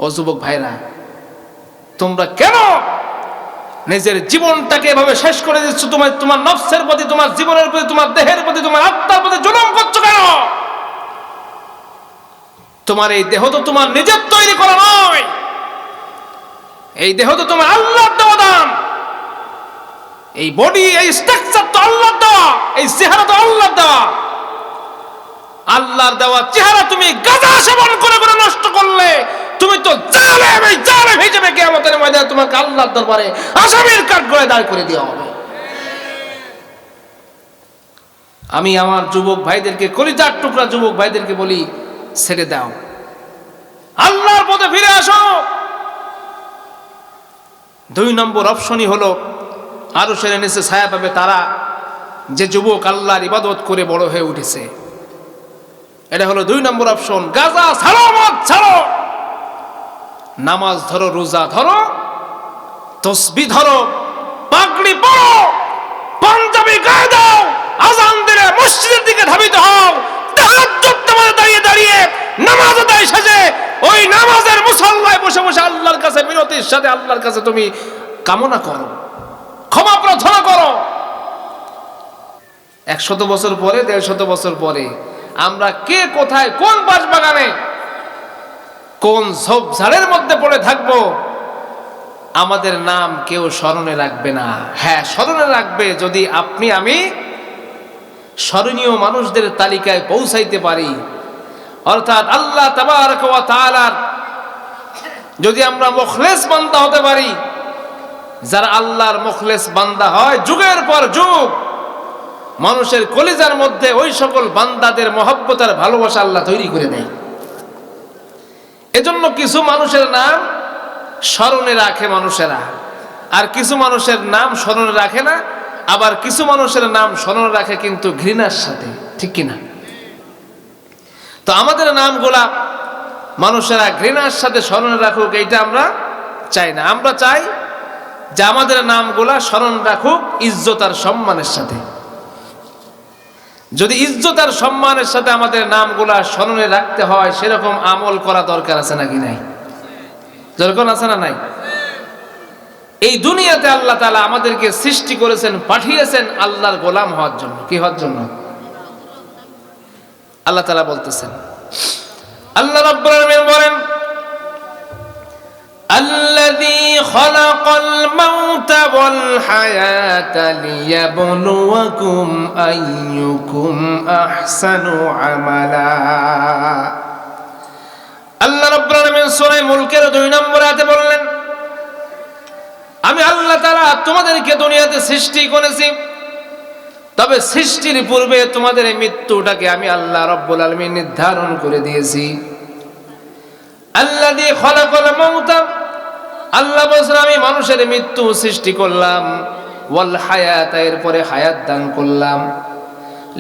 ও যুবক ভাইরা, তোমরা কেন নিজের জীবনটাকে এভাবে শেষ করে দিচ্ছ? তোমার নফসের প্রতি, তোমার জীবনের প্রতি, তোমার দেহের প্রতি, তোমার আত্মার প্রতি জুলুম করছো কেন? তোমার এই দেহ তো তোমার নিজের তৈরি করা নয়, এই দেহ তো তোমার আল্লাহর দেওয়া দান। এই বডি, এই স্ট্রাকচার তো আল্লাহর দেওয়া, এই চেহারা তো আল্লাহর দেওয়া। আল্লাহর দেওয়া চেহারা তুমি গাঁজা সেবন করে করে নষ্ট করলে তুমি তো জালেম, এই জালেম হিসেবে কিয়ামতের ময়দানে তোমাকে আল্লাহর দরবারে আসামির কাঠগড়ায় দাঁড় করে দেওয়া হবে। আমি আমার যুবক ভাইদেরকে, কলিজার টুকরা যুবক ভাইদেরকে বলি, ছেড়ে দাও, আল্লাহর পথে ফিরে আসো। 2 নম্বর অপশনই হলো আরশের নিচে ছায়া পাবে তারা যে যুবক আল্লাহর ইবাদত করে বড় হয়ে উঠেছে। এটা হলো 2 নম্বর অপশন। গাজা ছাড়ো, মদ ছাড়ো, নামাজ ধরো, রোজা ধরো, তসবিহ ধরো, পাগড়ি পরো, পাঞ্জাবি গায়ে দাও, আযান দিলে মসজিদের দিকে ধাবিত হও, তাহাজ্জুদ নামাজে দাঁড়িয়ে দাঁড়িয়ে নামাজ আদায় শেষে ওই নামাজের মুসল্লায় বসে বসে আল্লাহর কাছে বিনতির সাথে আল্লাহর কাছে তুমি কামনা করো, ক্ষমা প্রার্থনা করো। 100 বছর পরে, 150 বছর পরে আমরা কে কোথায়, কোন বাসবাগানে, কোন ঝোপঝাড়ের মধ্যে পড়ে থাকবো, আমাদের নাম কেউ স্মরণে রাখবে না। হ্যাঁ, স্মরণে রাখবে যদি আপনি আমি স্মরণীয় মানুষদের তালিকায় পৌঁছাইতে পারি, অর্থাৎ আল্লাহ তাবারক ওয়া তাআলার যদি আমরা মুখলেস বান্দা হতে পারি। যারা আল্লাহর মুখলেস বান্দা হয়, যুগের পর যুগ মানুষের কলিজার মধ্যে ওই সকল বান্দাদের মহব্বত আর ভালোবাসা আল্লাহ তৈরি করে দেয়। এজন্য কিছু মানুষের নাম স্মরণে রাখে মানুষেরা, আর কিছু মানুষের নাম স্মরণে রাখে না। আবার কিছু মানুষের নাম স্মরণে রাখে কিন্তু ঘৃণার সাথে, ঠিক কিনা? তো আমাদের নামগুলা মানুষেরা ঘৃণার সাথে স্মরণে রাখুক, এইটা আমরা চাই না। আমরা চাই যে আমাদের নামগুলা স্মরণ রাখুক ইজ্জত আর সম্মানের সাথে। যদি ইজ্জত আর সম্মানের সাথে আমাদের নামগুলা স্মরণে রাখতে হয়, সেরকম আমল করা দরকার আছে নাকি নাই? দরকার আছে না নাই? এই দুনিয়াতে আল্লাহ তাআলা আমাদেরকে সৃষ্টি করেছেন, পাঠিয়েছেন আল্লাহর গোলাম হওয়ার জন্য। কি হওয়ার জন্য? আল্লাহ তাআলা বলতেছেন, আল্লাহ রাব্বুল আলামিন বলেন, الذي خلق الموت والحياة ليبلوكم أيكم أحسن عملا। আল্লাহ রাব্বুল আলামিন সূরা মুলকের 2 নম্বর আয়াতে বললেন, আমি আল্লাহ তাআলা তোমাদেরকে দুনিয়াতে সৃষ্টি করেছি, তবে সৃষ্টির পূর্বে তোমাদের মৃত্যুটাকে আমি আল্লাহ রাব্বুল আলামিন নির্ধারণ করে দিয়েছি। আল্লাযী খালাকাল মাউতা, আল্লাহ বলেন আমি মানুষের মৃত্যু সৃষ্টি করলাম, ওয়াল হায়াত, এরপরে হায়াত দান করলাম,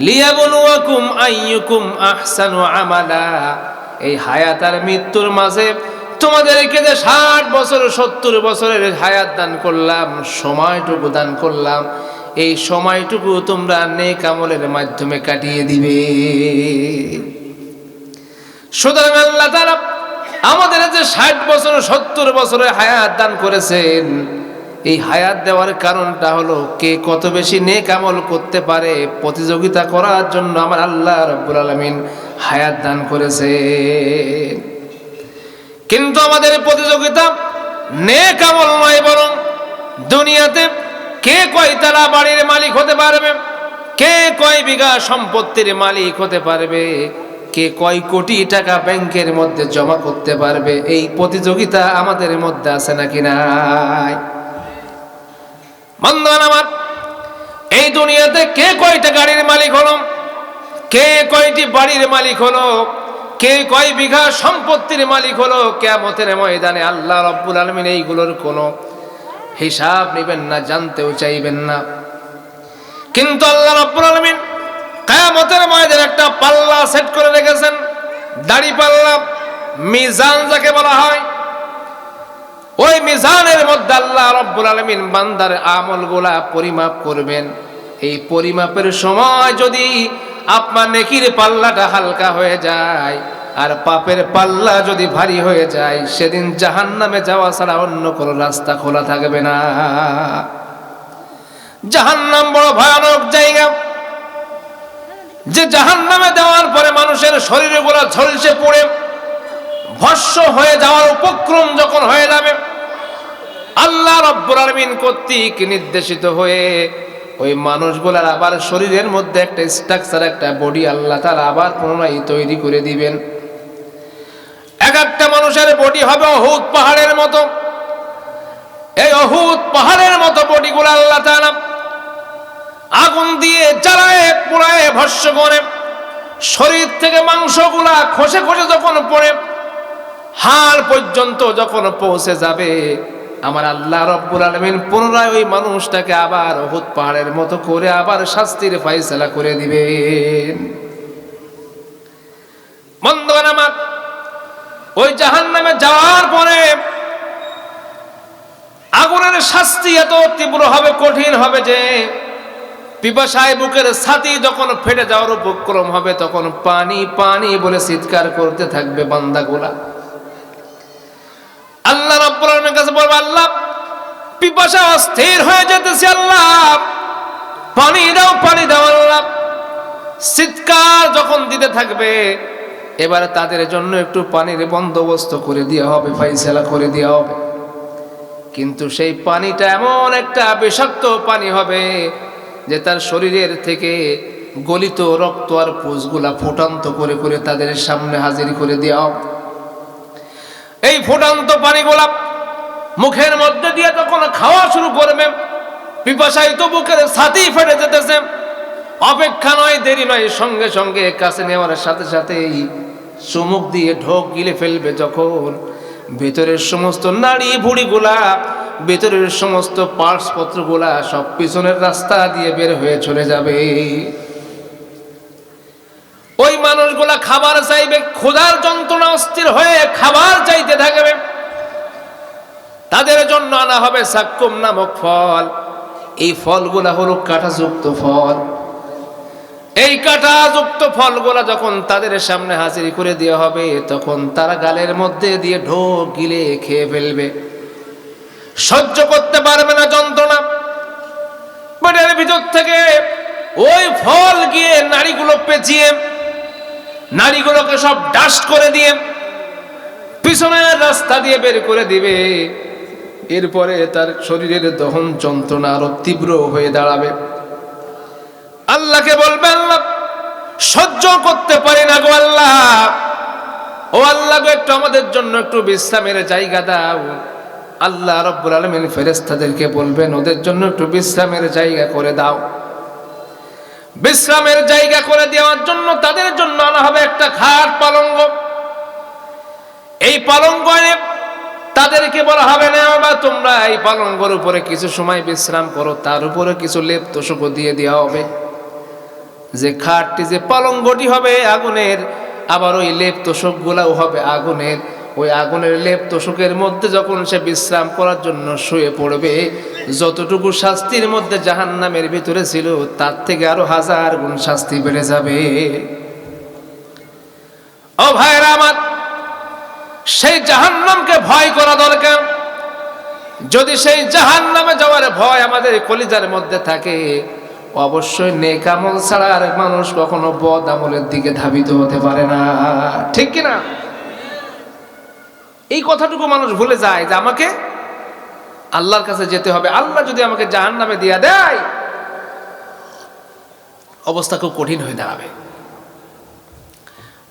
লিয়াবলুয়াকুম আইয়ুকুম আহসানু আমালা। এই হায়াত আর মৃত্যুর মাঝে তোমাদেরকে যে 60 বছর 70 বছরের হায়াত দান করলাম, সময়টুকু দান করলাম, এই সময়টুকু তোমরা নেক আমলের মাধ্যমে কাটিয়ে দিবে। সুতরাং আল্লাহ তাআলা আমাদের যে 60 বছর 70 বছরের হায়াত দান করেছেন, এই হায়াত দেওয়ার কারণটা হলো কে কত বেশি নেক আমল করতে পারে প্রতিযোগিতা করার জন্য আমার আল্লাহ রাব্বুল আলামিন হায়াত দান করেছেন। কিন্তু আমাদের প্রতিযোগিতা নেক আমল নয়, বরং দুনিয়াতে কে কয়তলা বাড়ির মালিক হতে পারবে, কে কয় বিঘা সম্পত্তির মালিক হতে পারবে, কে কয় কোটি টাকা ব্যাংকের মধ্যে জমা করতে পারবে, এই প্রতিযোগিতা আমাদের মধ্যে আছে নাকি নাই? বন্ধুগণ আমার, এই দুনিয়াতে কে কয়টা গাড়ির মালিক হলো, কে কয়টি বাড়ির মালিক হলো, কে কয় বিঘা সম্পত্তির মালিক হলো, কিয়ামতের ময়দানে আল্লাহ রাব্বুল আলামিন এইগুলোর কোনো হিসাব নেবেন না, জানতেও চাইবেন না। কিন্তু আল্লাহ রাব্বুল আলামিন কিয়ামতের ময়দানে একটা পাল্লা সেট করে রেখেছেন, দাড়ি পাল্লা, মিজান যাকে বলা হয়। ওই মিজানের মধ্যে আল্লাহ রাব্বুল আলামিন বান্দার আমলগুলা পরিমাপ করবেন। এই পরিমাপের সময় যদি আপনার নেকির পাল্লাটা হালকা হয়ে যায়, আর পাপের পাল্লা যদি ভারী হয়ে যায়, সেদিন জাহান্নামে যাওয়া ছাড়া অন্য কোনো রাস্তা খোলা থাকবে না। জাহান্নাম বড় ভয়ানক জায়গা, যে জাহান্নামে দেওয়ার পরে মানুষের শরীরগুলো ঝলসে পড়ে ভস্ম হয়ে যাওয়ার উপক্রম যখন হয়ে যাবে, আল্লাহ রাব্বুল আলামিন কর্তৃক নির্দেশিত হয়ে ওই মানুষগুলার আবার শরীরের মধ্যে একটা স্ট্রাকচার, একটা বডি আল্লাহ তাআলা আবার পুনরায় তৈরি করে দিবেন। এক একটা মানুষের বডি হবে উহুদ পাহাড়ের মতো। এই উহুদ পাহাড়ের মতো বডিগুলো আল্লাহ তাআলা আগুন দিয়ে জ্বালায় পোড়ায় ভস্ম করে, শরীর থেকে মাংসগুলা খসে খসে যখন পড়ে হাড় পর্যন্ত যখন পৌঁছে যাবে, আমার আল্লাহ রাব্বুল আলামিন পুনরায় ওই মানুষটাকে আবার উহুদ পাহাড়ের মতো করে আবার শাস্তির ফয়সালা করে দিবেন। বন্ধুগণ আমার, ওই জাহান্নামে যাওয়ার পরে আগুনের শাস্তি এত তীব্র হবে, কঠিন হবে যে পিপাসায় বুকের ছাতি যখন ফেটে যাওয়ার উপক্রম হবে, তখন পানি পানি বলে চিৎকার করতে থাকবে বান্দাগুলা। আল্লাহ রাব্বুল আলামিনের কাছে বলবে, আল্লাহ পিপাসা অস্থির হয়ে যেতেছে, আল্লাহ পানি দাও, পানি দাও। আল্লাহ চিৎকার যখন দিতে থাকবে, এবারে তাদের জন্য একটু পানির বন্দোবস্ত করে দেওয়া হবে, ফয়সালা করে দেওয়া হবে। কিন্তু সেই পানিটা এমন একটা বিষাক্ত পানি হবে যে তার শরীরের থেকে গলিত রক্ত আর পুঁজগুলা ফুটান্ত করে করে তাদের সামনে হাজির করে দেওয়া হবে। এই ফুটান্ত পানিগুলা মুখের মধ্যে দিয়ে যখন খাওয়া শুরু করবে, পিপাসায় তো বুকের ছাতি ফেটে যেতেছে, অপেক্ষা নয়, দেরি নয়, সঙ্গে সঙ্গে কাছে নেওয়ার সাথে সাথেই চুমুক দিয়ে ঢোক গিলে ফেলবে। যখন ভেতরের সমস্ত নাড়ি ভুড়িগুলা, ভেতরের সমস্ত পার্টস পত্রগুলা সব পিছনের রাস্তা দিয়ে বের হয়ে চলে যাবে। ওই মানুষগুলা খাবার চাইবে, ক্ষুধার যন্ত্রণা অস্থির হয়ে খাবার চাইতে থাকবে। তাদের জন্য আনা হবে সাক্কুম নামক ফল। এই ফলগুলা হলো কাঁটাযুক্ত ফল। এই কাঁটাযুক্ত ফলগুলা যখন তাদের সামনে হাজির করে দেওয়া হবে, তখন তারা গালের মধ্যে দিয়ে ঢোক গিলে খেয়ে ফেলবে। সহ্য করতে পারবে না যন্ত্রণা। পেটের ভিতর থেকে ওই ফল গিয়ে নাড়িগুলো পেঁচিয়ে, নাড়িগুলোকে সব ডাস্ট করে দিয়ে পিছনের রাস্তা দিয়ে বের করে দিবে। এরপরে তার শরীরের দহন যন্ত্রণা আরো তীব্র হয়ে দাঁড়াবে। আল্লাহকে বলবে, আল্লাহ সহ্য করতে পারি না গো আল্লাহ, ও আল্লাহ গো একটু আমাদের জন্য একটু বিশ্রামের জায়গা দাও। আল্লাহ রাব্বুল আলামিন ফেরেশতাদেরকে বলবেন, ওদের জন্য একটু বিশ্রামের জায়গা করে দাও। বিশ্রামের জায়গা করে দেওয়ার জন্য তাদের জন্য আনা হবে একটা খাট পালঙ্ক। এই পালঙ্ক তাদেরকে বলা হবে, না বাবা তোমরা এই পালঙ্কের উপরে কিছু সময় বিশ্রাম করো, তার উপরে কিছু লেপ তোশক দিয়ে দেওয়া হবে। যে খাটটি, যে পালঙ্কটি হবে আগুনের, আবার ওই লেপ তোশক গুলাও হবে আগুনের। ওই আগুনের লেপ তোশকের মধ্যে যখন সে বিশ্রাম করার জন্য শুয়ে পড়বে, যতটুকু শাস্তির মধ্যে জাহান্নামের ভিতরে ছিল তার থেকে আরো 1000 গুণ শাস্তি বেড়ে যাবে। ও ভাইরা আমার, সেই জাহান্নামকে ভয় করা দরকার। যদি সেই জাহান্নামে যাওয়ার ভয় আমাদের কলিজার মধ্যে থাকে, অবশ্যই নেক আমল ছাড়া আর মানুষ কখনো বদ আমলের দিকে ধাবিত হতে পারে না, ঠিক কিনা? এই কথাটুকু মানুষ ভুলে যায় যে আমাকে আল্লাহর কাছে যেতে হবে। আল্লাহ যদি আমাকে জাহান্নামে দিয়া দেয়, অবস্থা খুব কঠিন হয়ে দাঁড়াবে,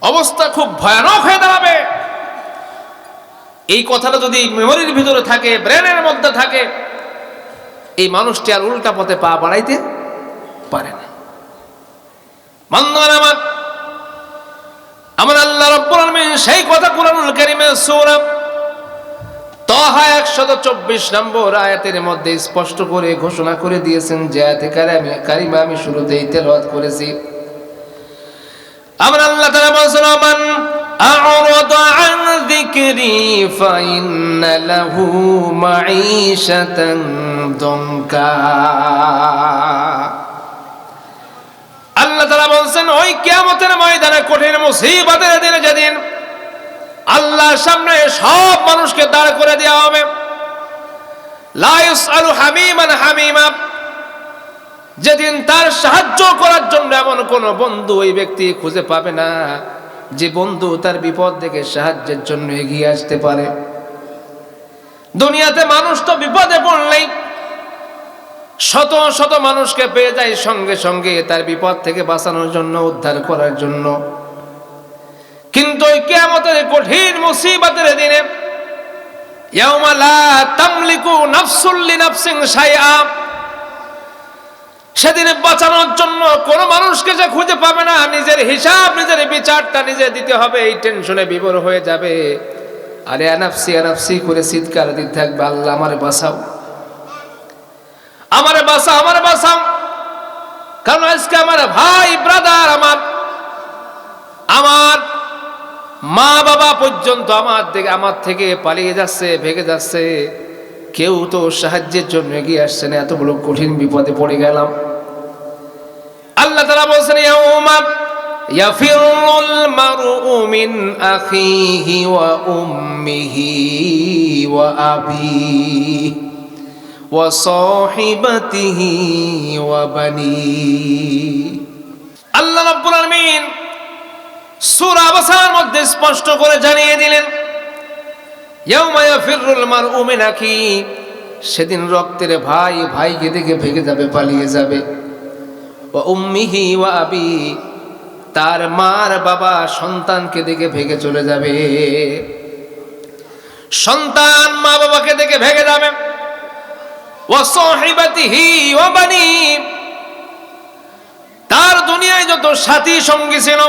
অবস্থা খুব ভয়ানক হয়ে দাঁড়াবে। এই কথাটা যদি মেমোরির ভিতরে থাকে, ব্রেনের মধ্যে থাকে, এই মানুষটি আর উল্টা পথে পা বাড়াইতে পারে না। বান্দারা আমার আল্লাহ রাব্বুল আলামিন সেই কথা কুরআনুল কারীমের সূরা তাহা 124 নম্বর আয়াতের মধ্যে স্পষ্ট করে ঘোষণা করে দিয়েছেন, যে আয়াতে কারিমা আমি শুরুতেই তেলাওয়াত করেছি। আমার আল্লাহ তাআলা বলেছেন, মান আ'রাদা আন যিকরি ফাইন্না লাহু মাঈশাতান দনকা। আল্লাহ তাআলা বলছেন ওই কিয়ামতের ময়দানে কঠিন মুসিবতের দিনে যেদিন আল্লাহর সামনে সব মানুষকে দাঁড় করে দেওয়া হবে, লা ইউসআলু হামিমান হামিমা, যেদিন তার সাহায্য করার জন্য এমন কোন বন্ধু ওই ব্যক্তি খুঁজে পাবে না যে বন্ধু তার বিপদ দেখে সাহায্যের জন্য এগিয়ে আসতে পারে। দুনিয়াতে মানুষ তো বিপদে পড়লেই শত শত মানুষকে পেয়ে যায় সঙ্গে সঙ্গে তার বিপদ থেকে বাঁচানোর জন্য, উদ্ধার করার জন্য। কিন্তু ওই কিয়ামতের কঠিন মুসিবতের দিনে ইয়াউমা লা তামলিকু নাফসুল লিনাফসিন শাইআ, সেদিনে বাঁচানোর জন্য কোন মানুষকে সে খুঁজে পাবে না। নিজের হিসাব, নিজের বিচারটা নিজে দিতে হবে, এই টেনশনে বিভোর হয়ে যাবে। আরে আনাফসি আনাফসি করে চিৎকার দিতে থাকবে, আল্লাহ আমারে বাঁচাও, আমারে বাঁচাও, আমারে বাঁচাও। কারণ আজকে আমার ভাই ব্রাদার, আমার মা বাবা পর্যন্ত আমার থেকে পালিয়ে যাচ্ছে, ভেগে যাচ্ছে। কেউ তো সাহায্যের জন্য এগিয়ে আসছে না, এত বড় কঠিন বিপদে পড়ে গেলাম। আল্লাহ তাআলা বলেন ইয়াউমা ইয়াফিরুল মারউ মিন আখিহি ওয়া উম্মিহি ওয়া আবিহি ওয়া সাহিবাতিহি ওয়া বানিহি। আল্লাহ রাব্বুল আলামিন সূরা আবাসার মধ্যে স্পষ্ট করে জানিয়ে দিলেন ইয়াউমা ইয়াফিরুল মারউ মিন আখিহি, সেদিন রক্তের ভাই ভাইকে দেখে ভেগে যাবে, পালিয়ে যাবে। ওয়া উম্মিহি ওয়া আবি, তার মার বাবা সন্তানকে দেখে ভেগে চলে যাবে। সন্তান মা বাবাকে দেখে ভেগে যাবে। ওয়া সাহিবাতিহি ওয়া বানি, তার দুনিয়ায় যত সাথী সঙ্গী ছিল,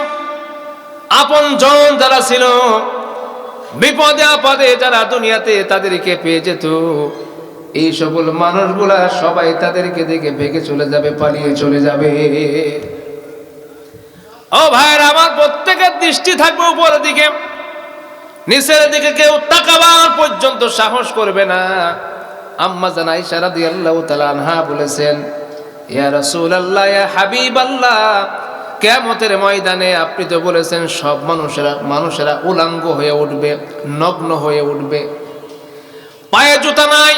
আপনজন যারা ছিল, বিপদে আপদে যারা দুনিয়াতে তাদেরকে পেয়ে যেত, এই সকল মানুষগুলা সবাই তাদেরকে দেখে ভেগে চলে যাবে, পালিয়ে চলে যাবে। ও ভাইরা আমার, প্রত্যেকের দৃষ্টি থাকবে উপরের দিকে, নিচের দিকে কেউ তাকাবার পর্যন্ত সাহস করবে না। আম্মা জান আয়েশা রাদিয়াল্লাহু তাআলা আনহা বলেছেন, ইয়া রাসূলুল্লাহ, ইয়া হাবিবাল্লাহ, কিয়ামতের ময়দানে আপনি তো বলেছেন সব মানুষেরা উলঙ্গ হয়ে উঠবে, নগ্ন হয়ে উঠবে, পায়ে জুতা নাই,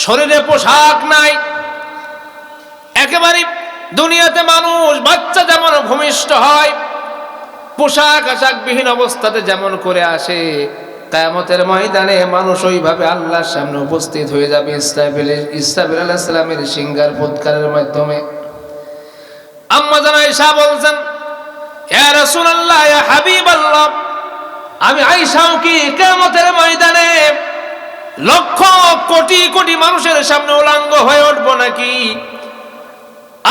শরীরে পোশাক নাই, একেবারে দুনিয়াতে মানুষ বাচ্চা যেমন ভূমিষ্ঠ হয় পোশাক আশাক বিহীন অবস্থাতে যেমন করে আসে, কিয়ামতের ময়দানে মানুষ ওইভাবে আল্লাহর সামনে উপস্থিত হয়ে যাবে ইসরাফিল আলাইহিস সালামের সিংহার ফুৎকারের মাধ্যমে। আম্মা জান আয়েশা বলছেন, ইয়া রাসূলুল্লাহ, ইয়া হাবিবাল্লাহ, আমি আয়েশাও কি কিয়ামতের ময়দানে লক্ষ কোটি কোটি মানুষের সামনে উলঙ্গ হয়ে উঠবো নাকি?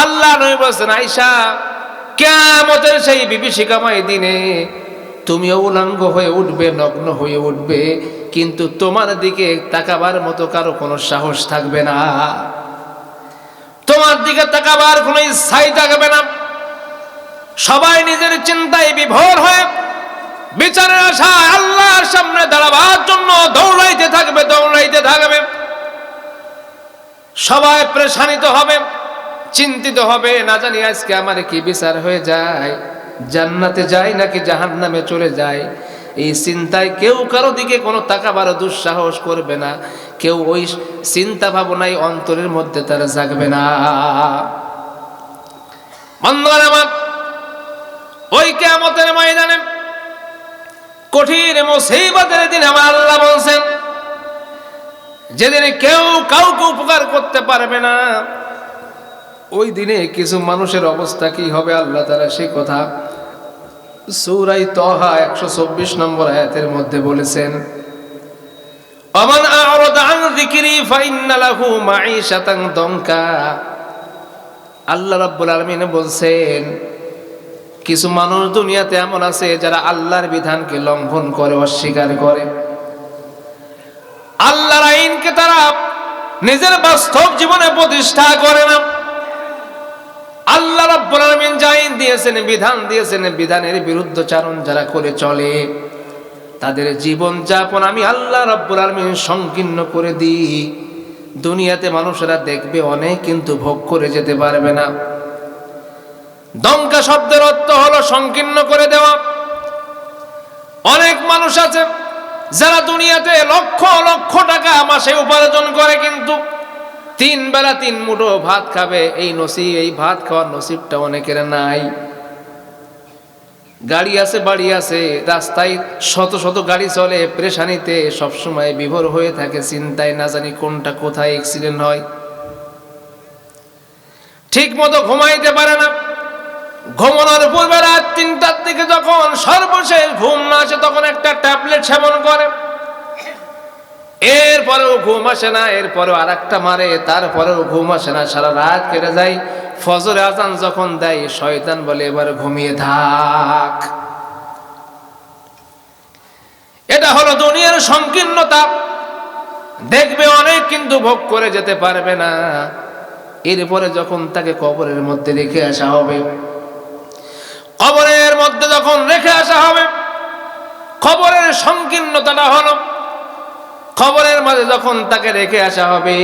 আল্লাহ নবী বলেন, আয়েশা, কিয়ামতের সেই বিভীষিকাময় দিনে তুমিও উলঙ্গ হয়ে উঠবে, নগ্ন হয়ে উঠবে, কিন্তু তোমার দিকে তাকাবার মতো কারো কোনো সাহস থাকবে না, তোমার দিকে তাকাবার কোনো ইচ্ছাই থাকবে না। সবাই নিজের চিন্তায় বিভোর হয়ে বিচারের আশায় আল্লাহর সামনে দাঁড়াবার জন্য দৌড়াইতে থাকবে, দৌড়াইতে থাকবে। সবাই পেরেশানিত হবে, চিন্তিত হবে, না জানি আজকে আমার কি বিচার হয়ে যায়, জান্নাতে যায় নাকি জাহান্নামে চলে যায়। এই চিন্তায় কেউ কারো দিকে কোনো তাকাবার দুঃসাহস করবে না, কেউ ওই চিন্তা ভাবনাই অন্তরের মধ্যে তারা জাগবে না। বন্ধুরা আমার, ওই কিয়ামতের ময়দানে কঠিন মুসিবতের দিন আমার আল্লাহ বলছেন, যেদিন কেউ কাউকে উপকার করতে পারবে না, ওই দিনে কিছু মানুষের অবস্থা কি হবে আল্লাহ তাআলা সেই কথা সূরা তাহা 124 নম্বর আয়াতের মধ্যে বলেছেন, আমান আ'রাদা আন যিকরি ফাইন্না লাহু মাঈশাতান দনকা। আল্লাহ রাব্বুল আলামিন বলছেন, কিছু মানুষ দুনিয়াতে এমন আছে যারা আল্লাহর বিধানকে লঙ্ঘন করে, অস্বীকার করে, আল্লাহর আইনকে তারা নিজের বাস্তব জীবনে প্রতিষ্ঠা করে না। আল্লাহ রাব্বুল আলামিন যা আইন দিয়েছেন, বিধান দিয়েছেন, বিধানের বিরুদ্ধচারণ যারা করে চলে, তাদের জীবন যাপন আমি আল্লাহ রাব্বুল আলামিন সংকীর্ণ করে দিই। দুনিয়াতে মানুষেরা দেখবে অনেক, কিন্তু ভোগ করে যেতে পারবে না। দঙ্কা শব্দের অর্থ হলো সংকীর্ণ করে দেওয়া। অনেক মানুষ আছে যারা দুনিয়াতে লক্ষ লক্ষ টাকা মাসে উপার্জন করে, কিন্তু 3 বেলা 3 মুঠো ভাত খাবে এই ভাত খাওয়ার নসিবটা অনেকের নাই। গাড়ি আছে, বাড়ি আছে, রাস্তায় শত শত গাড়ি চলে, পেরেশানিতে সবসময় বিভোর হয়ে থাকে, চিন্তায় না জানি কোনটা কোথায় অ্যাক্সিডেন্ট হয়। ঠিক মতো ঘুমাইতে পারে না। ঘুমানোর পূর্বে রাত 3টার দিকে যখন সর্বশেষ ঘুম না আসে তখন একটা ট্যাবলেট সেবন করে, এরপরেও ঘুম আসে না, এরপরেও আরেকটা মারে, তারপরেও ঘুম আসে না, সারা রাত কেটে যায়। ফজরে আজান যখন দেয় শয়তান বলে এবার ঘুমিয়ে থাক। এটা হলো দুনিয়ার সংকীর্ণতা। দেখবে অনেক কিন্তু ভোগ করে যেতে পারবে না। এরপরে যখন তাকে কবরের মধ্যে রেখে আসা হবে, কবরের মধ্যে যখন রেখে আসা হবে, কবরের সংকীর্ণতাটা হলো কবরের মাঝে যখন তাকে রেখে আসা হবে,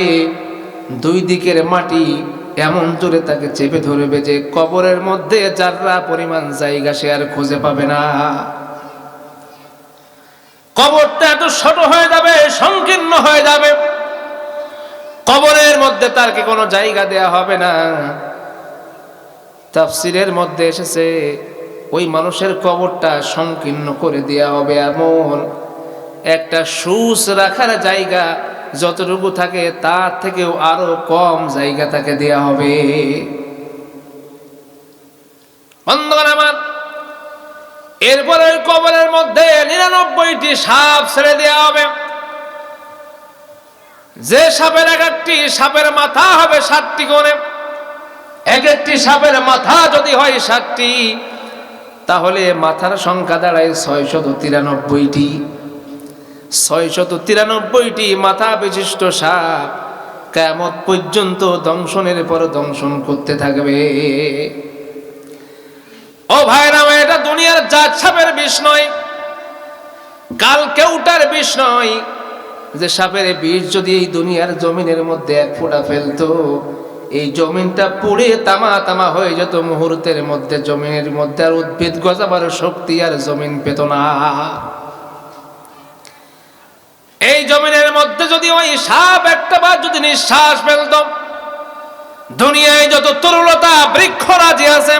2 দিকের মাটি এমন জোরে তাকে চেপে ধরবে যে কবরের মধ্যে যারা পরিমাণ জায়গা সে আর খুঁজে পাবে না। কবরটা এত ছোট হয়ে যাবে, সংকীর্ণ হয়ে যাবে, কবরের মধ্যে তার কি কোনো জায়গা দেয়া হবে না। তাফসীরের মধ্যে এসেছে ওই মানুষের কবরটা সংকীর্ণ করে দেয়া হবে, এমন একটা সুস রাখার জায়গা যতটুকু থাকে তার থেকেও আরো কম জায়গা তাকে দেয়া হবে। বন্ধুগণ আমার, এরপরে ওই কবরের মধ্যে 99টি সাপ ছেড়ে দেওয়া হবে। যে সাপের একটি সাপের মাথা হবে 7টি করে, এক একটি সাপের মাথা যদি হয় 7টি, তাহলে মাথার সংখ্যা দাঁড়ায় 693টি। 693টি মাথা বিশিষ্ট সাপ কিয়ামত পর্যন্ত দংশনের পর দংশন করতে থাকবে। ও ভাইরা, এটা দুনিয়ার জাত সাপের বিষ নয়, কাল কেউটার বিষ নয়। যে সাপের বিষ যদি এই দুনিয়ার জমিনের মধ্যে 1 ফোঁটা ফেলতো, এই জমিনটা পুড়ে তামা তামা হয়ে যেত মুহূর্তের মধ্যে। জমিনের মধ্যে আর উদ্ভিদ গজাবার শক্তি আর জমিন পেত না। এই জমিনের মধ্যে যদি ওই সাপ একটা বার যদি নিঃশ্বাস ফেলত, দুনিয়ায় যত তরুলতা বৃক্ষরাজি আছে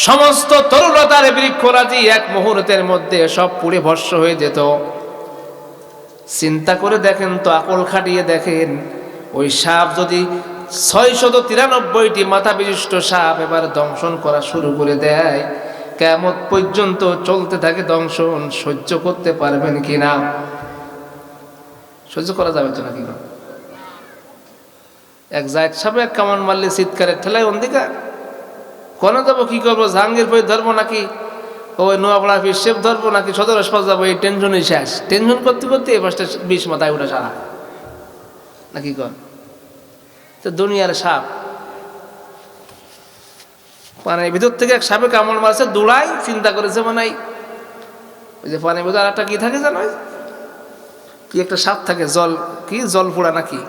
সমস্ত তরুলতার বৃক্ষরাজি 1 মুহূর্তের মধ্যে সব পুড়ে ভস্ম হয়ে যেত। চিন্তা করে দেখেন তো, আকল খাটিয়ে দেখেন, ওই সাপ যদি 693টি মাথা বিশিষ্ট সাপ এবার দংশন করা শুরু করে দেয়, কিয়ামত পর্যন্ত চলতে থাকে দংশন, সহ্য করতে পারবেন কিনা? সহ্য করা যাবে তো নাকি? এক জায়গ সাপে 1 কামান মারলে চিৎকারের ঠেলায় অন্ধিকার কোনে যাবো, কি করবো, জাহাঙ্গীর পই ধরবো নাকি ওই নোয়াপাড়া শেপ ধরবো নাকি সদর হাসপাতাল যাবো, এই টেনশনই শেষ। টেনশন করতে করতে এই 5টা বিষ মাথায় উঠে সারা নাকি কর। তো দুনিয়ার সাপ, পানির ভিতর থেকে এক সাপে কামড় মারছে, দৌড়াই চিন্তা করেছে মানে ওই যে পানির ভিতর একটা কি থাকে জানো, কি একটা সাপ থাকে, জল পোড়া নাকি,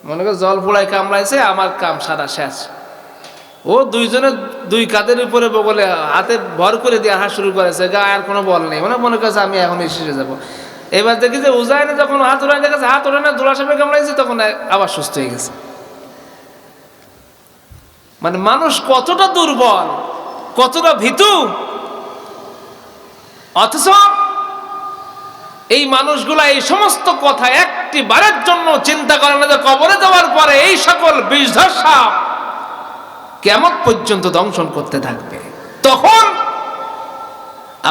মনে করো জল পোড়ায় কামড়াইছে, আমার কাম সারা শেষ। ও দুইজনে 2 কাঁধের উপরে বগলে হাতে ভর করে দিয়ে হাঁটা শুরু করেছে, গায়ে আর কোনো বল নেই, মনে করছে আমি এখন শেষে যাবো। এবার দেখি যে উজায়নে যখন হাত ওড়ায় দেখেছে, হাত ওড়ে না, দোলা সাপে কামড়াইছে, তখন আবার সুস্থ হয়ে গেছে। মানে মানুষ কতটা দুর্বল, কতটা ভীতু, অথচ এই মানুষগুলা এই সমস্ত কথা একটি বারের জন্য চিন্তা করে না যে কবরে যাওয়ার পরে এই সকল বিষধর সাপ কিয়ামত পর্যন্ত দংশন করতে থাকবে। তখন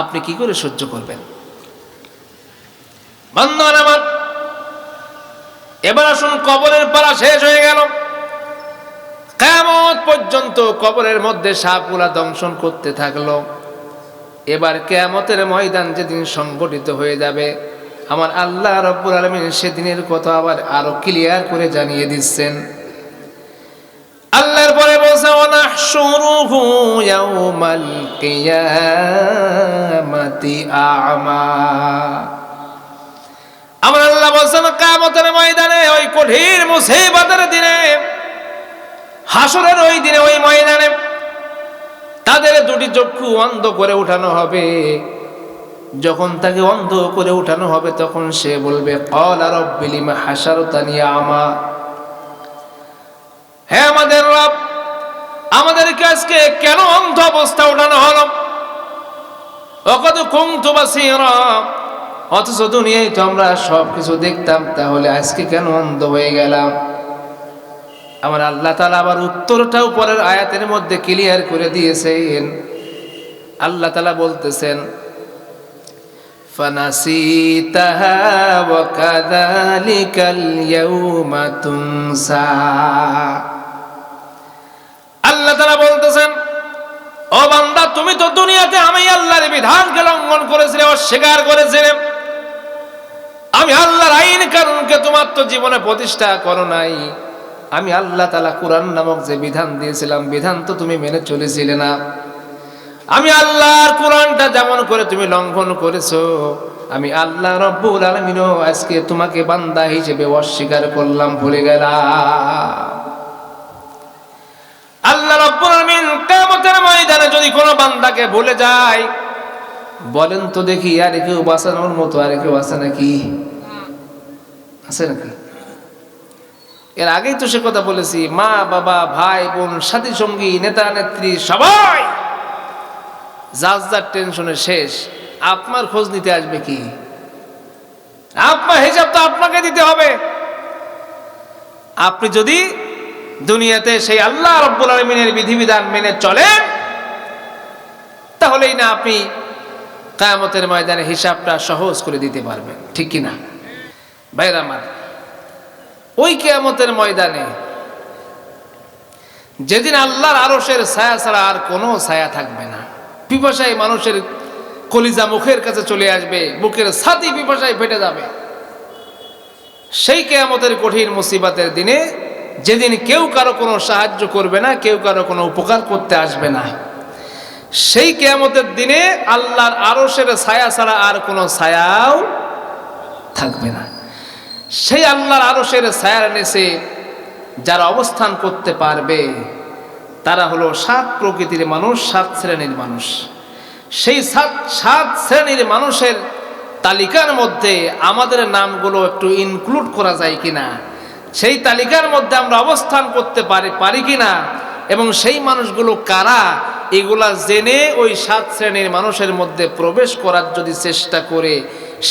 আপনি কি করে সহ্য করবেন? বন্ধুগণ আমার, এবার আসুন, কবরের পালা শেষ হয়ে গেল, কিয়ামত পর্যন্ত কবরের মধ্যে সাপগুলা দংশন করতে থাকলো। এবার কিয়ামতের ময়দান যেদিন সংগঠিত হয়ে যাবে, আমার আল্লাহ রাব্বুল আলামিন সেদিনের কথা আবার আরো ক্লিয়ার করে জানিয়ে দিচ্ছেন। আল্লাহর পরে বলছে, ওয়ানাহশুরুহু ইয়াউমাল কিয়ামাতি আ'মা। আমার আল্লাহ বলছেন, কিয়ামতের ময়দানে, ওই কঠিন মুসিবতের দিনে, হাসরের ওই দিনে, ওই ময়দানে তাদের দুটি চক্ষু অন্ধ করে উঠানো হবে। যখন তাকে অন্ধ করে উঠানো হবে তখন সে বলবে ক্বালা রাব্বি লিমা হাশারতানি আমা, হে আমাদের রব, আমাদেরকে আজকে কেন অন্ধ অবস্থা উঠানো হলো? ওয়াকাদ কুনতু বাসীরা, অথচ দুনিয়ায় তো আমরা সবকিছু দেখতাম, তাহলে আজকে কেন অন্ধ হয়ে গেলাম? আমার আল্লাহ তাআলা আবার উত্তরটাও পরের আয়াতের মধ্যে ক্লিয়ার করে দিয়েছেন। আল্লাহ তাআলা বলতেছেন ফানাসিতাহা ওয়া কাযালিকাল ইয়াউমা তুনসা। আল্লাহ তাআলা বলতেছেন, ও বান্দা, তুমি তো দুনিয়াতে আমি আল্লাহর বিধানকে লঙ্ঘন করেছিলে, অস্বীকার করেছিলে। আমি আল্লাহর আইন কানুনকে তোমার তো জীবনে প্রতিষ্ঠা করো নাই। আমি আল্লাহ তাআলা কোরআন নামক যে বিধান দিয়েছিলাম, বিধান তো তুমি মেনে চলেছিলে না। আমি আল্লাহর কোরআনটা যেমন করে তুমি লঙ্ঘন করেছো, আমি আল্লাহ রব্বুল আলামিনও আজকে তোমাকে বান্দা হিসেবে অস্বীকার করলাম, ভুলে গেলাম। আল্লাহ রাব্বুল আলামিন কিয়ামতের ময়দানে যদি কোনো বান্দাকে ভুলে যায়, বলেন তো দেখি আর কেউ বাঁচানোর মতো আর কেউ আছে নাকি? আছে নাকি? এর আগেই তো সে কথা বলেছি, মা বাবা ভাই বোন সাথী সঙ্গী নেতা নেত্রী সবাই যার যার টেনশনে শেষ। আপনার খোঁজ নিতে আসবে কি? আপনার হিসাব তো আপনাকে দিতে হবে। আপনি যদি দুনিয়াতে সেই আল্লাহ রাব্বুল আলামিনের বিধিবিধান মেনে চলেন, তাহলেই না আপনি কিয়ামতের ময়দানে হিসাবটা সহজ করে দিতে পারবেন, ঠিক কি না ভাইরা আমার? ওই কিয়ামতের ময়দানে যেদিন আল্লাহর আরশের ছায়া ছাড়া আর কোনো ছায়া থাকবে না, পিপাসায় মানুষের কলিজা মুখের কাছে চলে আসবে, বুকের ছাতি পিপাসায় ফেটে যাবে। সেই কিয়ামতের কঠিন মুসিবতের দিনে, যেদিন কেউ কারো কোনো সাহায্য করবে না, কেউ কারো কোনো উপকার করতে আসবে না, সেই কিয়ামতের দিনে আল্লাহর আরশের ছায়া ছাড়া আর কোনো ছায়াও থাকবে না। সেই আল্লাহর আরশের ছায়ার নিচে যারা অবস্থান করতে পারবে তারা হলো 7 প্রকৃতির মানুষ, 7 শ্রেণীর মানুষ। সেই 7 শ্রেণীর মানুষের তালিকার মধ্যে আমাদের নামগুলো একটু ইনক্লুড করা যায় কিনা, সেই তালিকার মধ্যে আমরা অবস্থান করতে পারি কিনা, এবং সেই মানুষগুলো কারা, এগুলা জেনে ওই 7 শ্রেণীর মানুষের মধ্যে প্রবেশ করার যদি চেষ্টা করে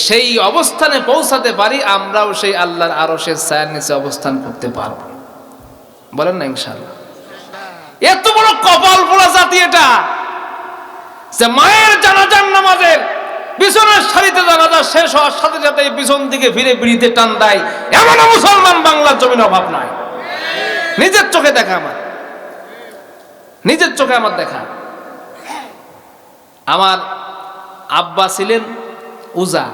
সেই অবস্থানে পৌঁছাতে পারি, আমরাও সেই আল্লাহর আরশের ছায়ার নিচে অবস্থান করতে পারব। বলেন না ইনশাআল্লাহ? এত বড় কপাল পোড়া জাতি এটা, যে মায়ের জানাজার নামাজের পিছনের সারিতে জানাজা শেষ হওয়ার সাথে সাথে পিছন দিকে ফিরে বিড়িতে টান দেয়, এমন মুসলমান বাংলার জমিনে অভাব নাই। নিজের চোখে দেখা, নিজের চোখে আমার দেখা। আমার আব্বা ছিলেন উজা,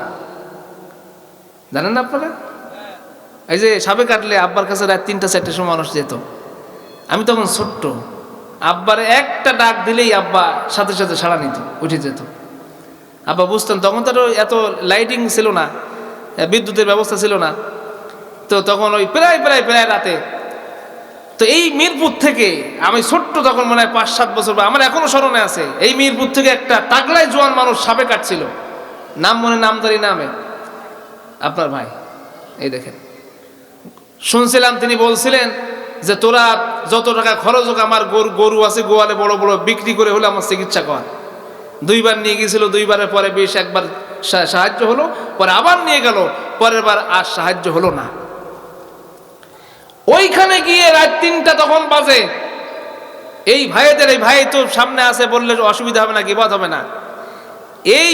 জানেন না আপনারা? এই যে সাপে কাটলে আব্বার কাছে রাত 3টা-4টার সময় মানুষ যেত। আমি তখন ছোট্ট, আব্বার একটা ডাক দিলেই আব্বা সাথে সাথে সাড়া নিত, উঠে যেত। আব্বা বুঝতেন, তখন তো এত লাইটিং ছিল না, বিদ্যুতের ব্যবস্থা ছিল না, তো তখন ওই প্রায় রাতে, তো এই মিরপুর থেকে, আমি ছোট্ট তখন মনে হয় 5-7 বছর, আমার এখনো স্মরণে আছে, এই মিরপুর থেকে একটা তাগলাই জোয়ান মানুষ সাপে কাটছিল, নাম মনে নামদারি নামে, আপনার ভাই। এই দেখেন, শুনছিলাম তিনি বলছিলেন যে তোরা যত টাকা খরচ হোক, আমার গরু আছে গোয়ালে বড় বড়, বিক্রি করে হলে আমার চিকিৎসা কর। 2বার নিয়ে গিয়েছিল, 2বারের পরে বেশ একবার সাহায্য হলো, পরে আবার নিয়ে গেল, পরের বার আর সাহায্য হলো না। ওইখানে গিয়ে রাত 3টা তখন বাজে, এই ভাই তো সামনে আছে, বললে অসুবিধা হবে না, বিপদ হবে না। এই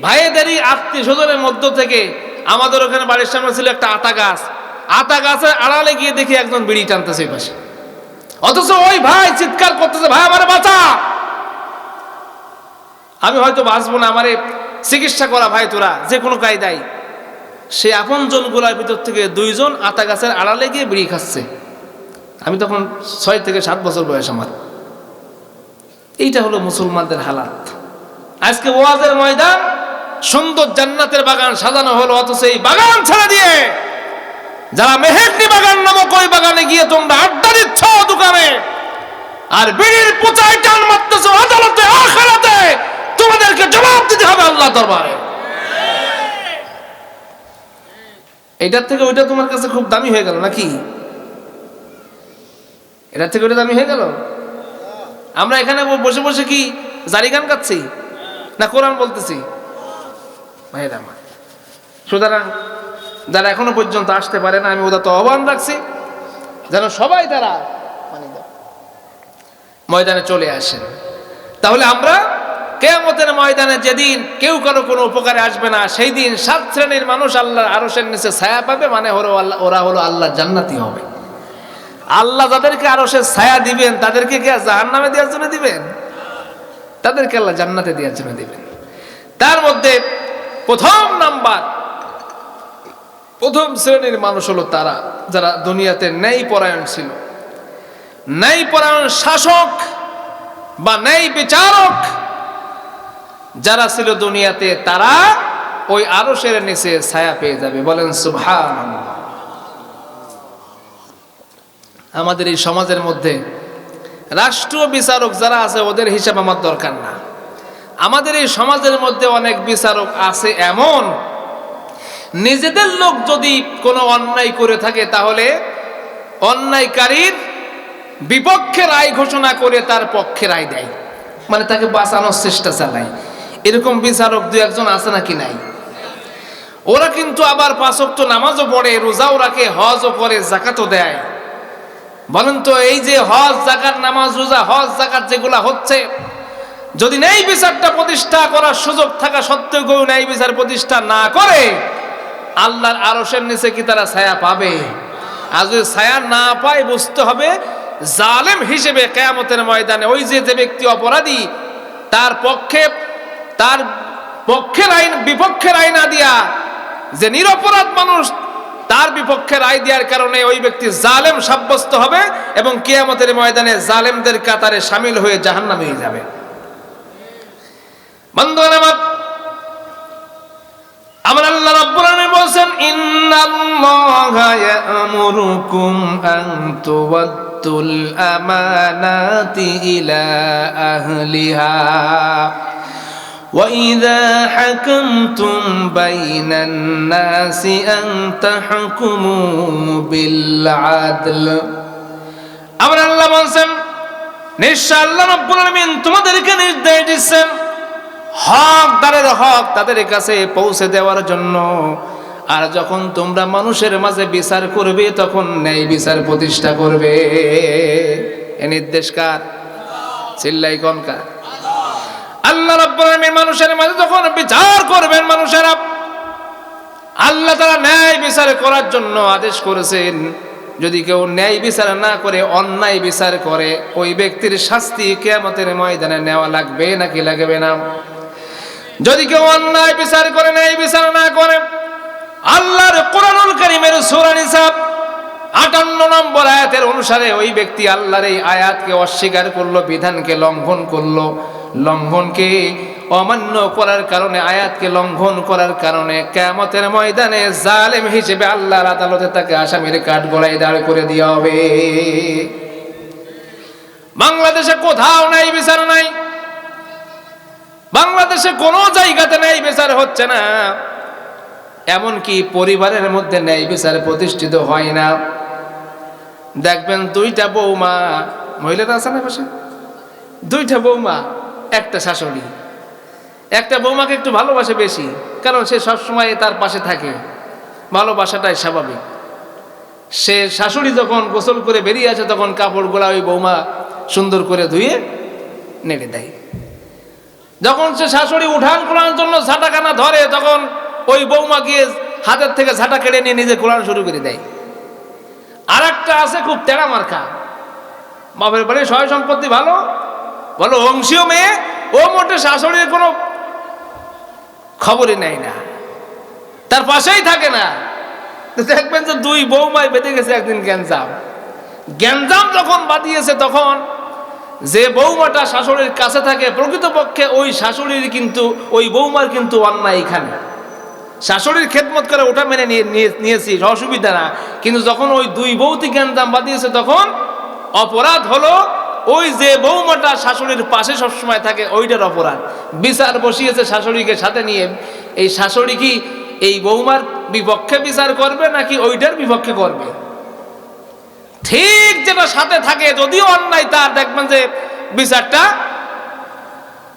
ভাইদেরই আত্মীয় স্বজনের মধ্য থেকে আমাদের ওখানে বাড়ির সামনে ছিল একটা আতা গাছ, আতা গাছের আড়ালে গিয়ে দেখি একজন বিড়ি টানতেছে এই পাশে, অথচ ওই ভাই চিৎকার করতেছে, ভাই আমার বাঁচা, আমি হয়তো বাঁচবো না, আমারে চিকিৎসা করা ভাই, তোরা যে কোনো কায়দায়। সেই আপনজন গুলার ভিতর থেকে 2 জন আতা গাছের আড়ালে গিয়ে বিড়ি খাচ্ছে। আমি তখন 6 থেকে 7 বছর বয়স আমার। এইটা হলো মুসলমানদের হালাত। আজকে ওয়াজের ময়দান, সুন্দর জান্নাতের বাগান সাজানো হলো, অথচ এই বাগান ছেড়ে দিয়ে যারা মেহেরনি বাগান নামক ওই বাগানে গিয়ে তোমরা আড্ডা দিচ্ছ দোকানে, আর বিড়ির পোচায় টান মারতেছো আদালতে, আখিরাতে তোমাদেরকে জবাব দিতে হবে আল্লাহ দরবারে। এটার থেকে ওইটা তোমার কাছে খুব দামি হয়ে গেল নাকি? এটার থেকে ওইটা দামি হয়ে গেল? আমরা এখানে বসে বসে কি জারি গান গাচ্ছি না কোরআন বলতেছি? ভাইরা আমার, সুতরাং যারা এখনো পর্যন্ত আসতে পারে না, আমি ওদের তো আহ্বান রাখছি যেন সবাই তারা ময়দানে চলে আসেন। তাহলে আমরা কিয়ামতের ময়দানে যেদিন কেউ কারো কোনো উপকারে আসবে না, সেই দিন 7 শ্রেণীর মানুষ আল্লাহর আরশের নিচে ছায়া পাবে, মানে ওরা হলো আল্লাহর জান্নাতি হবে। আল্লাহ যাদেরকে আরশের ছায়া দিবেন তাদেরকে কি জাহান্নামে দেওয়ার জন্য দিবেন? তাদেরকে আল্লাহ জান্নাতে দেওয়ার জন্য দিবেন। তার মধ্যে প্রথম শ্রেণীর মানুষ হলো তারা যারা দুনিয়াতে ন্যায় পরায়ণ ছিল। ন্যায় পরায়ণ শাসক বা ন্যায় বিচারক যারা ছিল দুনিয়াতে, তারা ওই আরশের নিচে ছায়া পেয়ে যাবে। বলেন সুবহানাল্লাহ। আমাদের এই সমাজের মধ্যে রাষ্ট্রীয় বিচারক যারা আছে ওদের হিসাব আমার দরকার না। আমাদের এই সমাজের মধ্যে অনেক বিচারক আছে এমন, নিজেদের লোক যদি কোনো অন্যায় করে থাকে তাহলে অন্যায়কারীর বিপক্ষে রায় ঘোষণা করে তার পক্ষে রায় দেয়, মানে তাকে বাঁচানোর চেষ্টা চালায়। এরকম বিচারক 2-1 আছে নাকি নাই? ওরা কিন্তু আবার 5 ওয়াক্ত নামাজও পড়ে, রোজাও রাখে, হজও করে, যাকাতও দেয়। বলেন তো, এই যে হজ, যাকাত, নামাজ, রোজা, হজ, যাকাত যেগুলা হচ্ছে, যদি ন্যায় বিচারটা প্রতিষ্ঠা করার সুযোগ থাকা সত্ত্বেও কেউ ন্যায় বিচার প্রতিষ্ঠা না করে, আল্লাহর আরশের নিচে কি তারা ছায়া পাবে? আর যদি ছায়া না পায়, বুঝতে হবে জালেম হিসেবে কিয়ামতের ময়দানে ওই যে ব্যক্তি অপরাধী, তার পক্ষের আইন বিপক্ষের আইন না দিয়া যে নিরপরাধ মানুষ, তার বিপক্ষে রায় দেওয়ার কারণে ওই ব্যক্তি জালেম সাব্যস্ত হবে এবং কিয়ামতের ময়দানে জালেমদের কাতারে শামিল হয়ে জাহান্নামে হয়ে যাবে। বন্ধুগণ আমার, আমার আল্লাহ রাব্বুল আলামিন বলেন, ইন্নাল্লাহা ইয়া'মুরুকুম আন তুওয়াদ্দুল আমানাতি ইলা আহলিহা وَإِذَا حَكَمْتُمْ بَيْنَ النَّاسِ أَن تَحْكُمُوا بِالْعَدْلِ। আমার আল্লাহ বলেন, নিশ্চয় আল্লাহ রাব্বুল আলামিন তোমাদেরকে নির্দেশ দিচ্ছেন হকদারের হক তাদের কাছে পৌঁছে দেওয়ার জন্য। আর যখন তোমরা মানুষের মাঝে বিচার করবে তখন ন্যায় বিচার প্রতিষ্ঠা করবে। এ নির্দেশ কার? চিল্লাই কোন কার? আল্লাহ রাব্বুল আলামিন মানুষের মাঝে যখন বিচার করবেন, মানুষেরা আল্লাহ তাআলা ন্যায় বিচার করার জন্য আদেশ করেছেন। যদি কেউ ন্যায় বিচার না করে অন্যায় বিচার করে, ওই ব্যক্তির শাস্তি কিয়ামতের ময়দানে নেওয়া লাগবে নাকি লাগবে না? যদি কেউ অন্যায় বিচার করে, ন্যায় বিচার না করে, আল্লাহর কোরআনুল কারীমের সূরা নিসা 58 নম্বর আয়াতের অনুসারে ওই ব্যক্তি আল্লাহর এই আয়াতকে অস্বীকার করলো, বিধানকে লঙ্ঘন করলো, লঙ্ঘনকে অমান্য করার কারণে, আয়াতকে লঙ্ঘন করার কারণে কিয়ামতের ময়দানে জালেম হিসেবে আল্লাহর আদালতে তাকে আসামির কাঠগড়ায় দাঁড় করে দেওয়া হবে। বাংলাদেশে কোথাও ন্যায় বিচার নাই, বাংলাদেশে কোনো জায়গাতে ন্যায় বিচার হচ্ছে না। এমনকি পরিবারের মধ্যে ন্যায় বিচার প্রতিষ্ঠিত হয় না। দেখবেন 2টা বৌমা, মহিলারা আছে না পাশে, 2টা বৌমা, একটা শাশুড়ি। একটা বৌমাকে একটু ভালোবাসে বেশি, কারণ সে সবসময় তার পাশে থাকে, ভালোবাসাটাই স্বাভাবিক। সে শাশুড়ি যখন গোসল করে বেরিয়ে আসে তখন কাপড়গুলা ওই বৌমা সুন্দর করে ধুয়ে নেড়ে দেয়। যখন সে শাশুড়ি উঠান খোলার জন্য ঝাঁটাখানা ধরে, তখন ওই বৌমা গিয়ে হাতের থেকে ঝাঁটা কেড়ে নিয়ে নিজে খোলানো শুরু করে দেয়। আর একটা আছে খুব তেড়া মার্কা, বাপের বাড়ি সয় সম্পত্তি ভালো, বলো অংশীয় মেয়ে, ও মোটে শাশুড়ির কোনো খবরই নেয় না, তার পাশেই থাকে না। দেখবেন যে 2 বৌমায় বেঁধে গেছে একদিন গ্যাঞ্জাম যখন বাঁধিয়েছে, তখন যে বৌমাটা শাশুড়ির কাছে থাকে, প্রকৃতপক্ষে ওই শাশুড়ির কিন্তু, ওই বৌমার কিন্তু অন্যায় এখানে। শাশুড়ির খেদমত করে ওটা মেনে নিয়েছি, অসুবিধা না, কিন্তু যখন ওই 2 বৌতি গ্যাঞ্জাম বাঁধিয়েছে তখন অপরাধ হলো ওই যে বৌমাটা শাশুড়ির পাশে সবসময় থাকে ওইটার অপরাধ। বিচার বসিয়েছে শাশুড়িকে সাথে নিয়ে, এই শাশুড়ি কি এই বৌমার বিপক্ষে বিচার করবে নাকি ওইটার বিপক্ষে করবে? ঠিক যেটা সাথে থাকে, যদিও অন্যায়, তার দেখবেন যে বিচারটা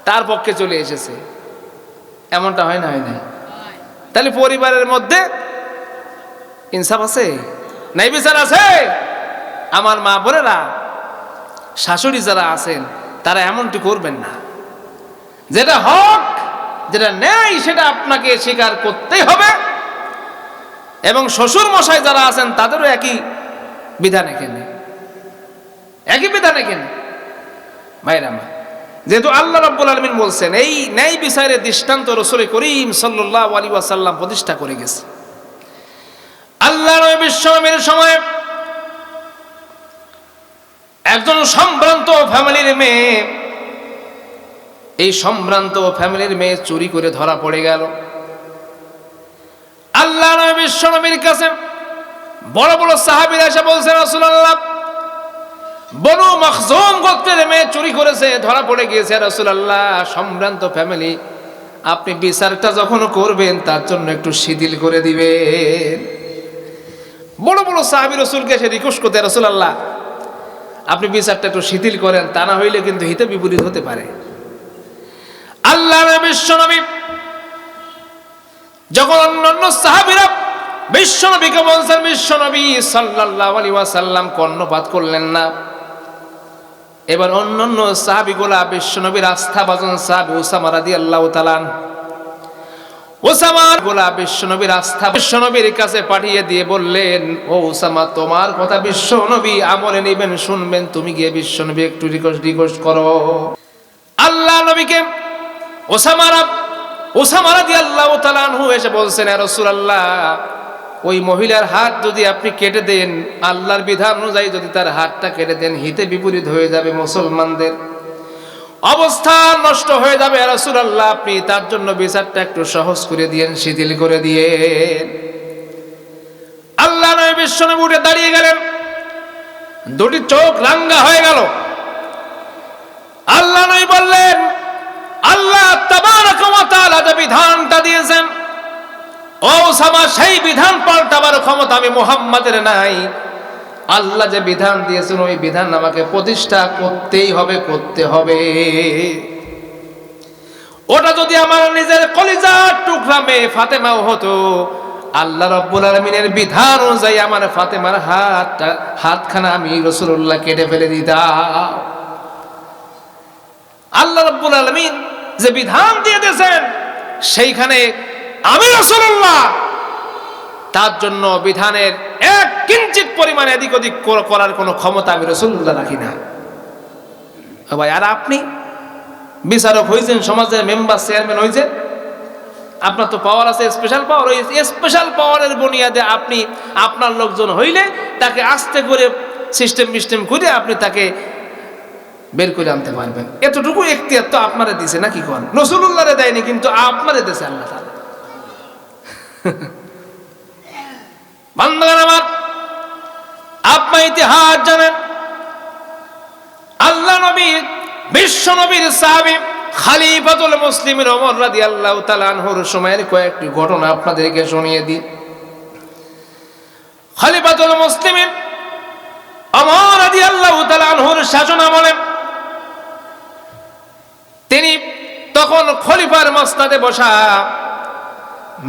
তার পক্ষে চলে এসেছে। এমনটা হয় না? হয় না? তাহলে পরিবারের মধ্যে ইনসাফ আছে? নাই বিচার আছে? আমার মা বোনেরা, শাশুড়ি যারা আছেন তারা এমনটি করবেন না। যেটা হক, যেটা ন্যায়, সেটা আপনাকে স্বীকার করতেই হবে। এবং শ্বশুর মশাই যারা আছেন তাদেরও একই বিধান, এখানে একই বিধান এখানে। ভাইরা আমার, যেহেতু আল্লাহ রাব্বুল আলামিন বলছেন, এই ন্যায় বিচারের দৃষ্টান্ত রাসূল করিম সাল্লাল্লাহু আলাইহি ওয়াসাল্লাম প্রতিষ্ঠা করে গেছে। আল্লাহ নবী বিশ্বনবীর সময় একজন সম্ভ্রান্ত ফ্যামিলির মেয়ে, এই সম্ভ্রান্ত ফ্যামিলির মেয়ে চুরি করে ধরা পড়ে গেল। আল্লাহ নবী বিশ্বনবীর কাছে বড় বড় সাহাবীরা এসে বলছেন, রাসূলুল্লাহ, বনু মখজুম গোত্রের মেয়ে চুরি করেছে, ধরা পড়ে গিয়েছে। রাসূলুল্লাহ, সম্ভ্রান্ত ফ্যামিলি, আপনি বিচারটা যখন করবেন তার জন্য একটু শিথিল করে দিবেন। বড় বড় সাহাবী রাসূলকে এসে রিকোয়েস্ট করতে, রাসূলুল্লাহ, আপনি বিচারটা একটু শিথিল করেন, তা না হইলে কিন্তু হিতে বিপরীত হতে পারে। আল্লাহ বিশ্বনবী যখন অন্যান্য সাহাবীরা বিশ্বনবীকে বলছেন, বিশ্বনবী সাল্লাল্লাহু আলাইহি ওয়াসাল্লাম কর্ণপাত করলেন না। এবার অন্যান্য সাহাবীগুলা বিশ্বনবীর আস্থাভাজন সাহাবী উসামা রাদিয়াল্লাহু তাআলা, উসামা গোলা বিশ্বনবীর আস্থা বিশ্বনবীর কাছে পাঠিয়ে দিয়ে বললেন, ও উসামা, তোমার কথা বিশ্বনবী আমলে নেবেন, শুনবেন, তুমি গিয়ে বিশ্বনবী একটু রিকোয়েস্ট করো। আল্লাহ নবীকে উসামা রাদিয়াল্লাহু তাআলা আনহু এসে বলছেন, ইয়া রাসূলুল্লাহ, ওই মহিলার হাত যদি আপনি কেটে দেন, আল্লাহর বিধান অনুযায়ী যদি তার হাতটা কেটে দেন, হিতে বিপরীত হয়ে যাবে, মুসলমানদের অবস্থা নষ্ট হয়ে যাবে। ইয়া রাসূলুল্লাহ, আপনি তার জন্য বিচারটা একটু সহজ করে দিয়েন, শিথিল করে দিয়েন। আল্লাহ নবী বিশ্বনবী উঠে দাঁড়িয়ে গেলেন, দুটি চোখ রাঙ্গা হয়ে গেল। আল্লাহ নবী বললেন, আল্লাহ তাবারাক ওয়া তাআলা যে বিধানটা দিয়েছেন, ও উসামা, সেই বিধান পাল্টাবার ক্ষমতা আমি মুহাম্মাদের নাই। আল্লাহ যে বিধান দিয়েছেন ওই বিধান আমাকে প্রতিষ্ঠা করতেই হবে, করতে হবে। ওটা যদি আমার নিজের কলিজার টুকরা মেয়ে ফাতেমাও হতো, আল্লাহ রাব্বুল আলামিনের বিধান অনুযায়ী আমার ফাতেমার হাতখানা আমি রাসূলুল্লাহ কেটে ফেলে দিতাম। আল্লাহ রাব্বুল আলামিন যে বিধান দিয়ে দিয়েছেন, সেইখানে আমি রাসূলুল্লাহ তার জন্য বিধানের এক কিঞ্চিত পরিমাণে এদিক ওদিক করার কোনো ক্ষমতা আমি রাসূলুল্লাহ রাখি না। ভাই, আর আপনি বিচারক হয়েছেন, সমাজের মেম্বার, চেয়ারম্যান হয়েছেন, আপনার তো পাওয়ার আছে, স্পেশাল পাওয়ার। ওই স্পেশাল পাওয়ারের বুনিয়াদে আপনি আপনার লোকজন হইলে তাকে আস্তে করে সিস্টেম করে আপনি তাকে বের করে আনতে পারবেন। এতটুকু এখতিয়ার তো আপনারে দিছে, নাকি কোন? রাসূলুল্লাহরে দেয়নি, কিন্তু আপনারে দিয়েছে আল্লাহ তাআলা। বান্দাগণ আমার, আপনি ইতিহাস জানেন, আল্লাহ নবী বিশ্ব নবীর সাহাবী খলিফাতুল মুসলিমিন ওমর রাদিয়াল্লাহু তাআলা আনহুর সময়ের কয়েকটি ঘটনা আপনাদেরকে শুনিয়ে দিই। খলিফাতুল মুসলিমিন ওমর রাদিয়াল্লাহু তাআলা আনহুর শাসন আমলে তিনি তখন খলিফার মসনদে বসা,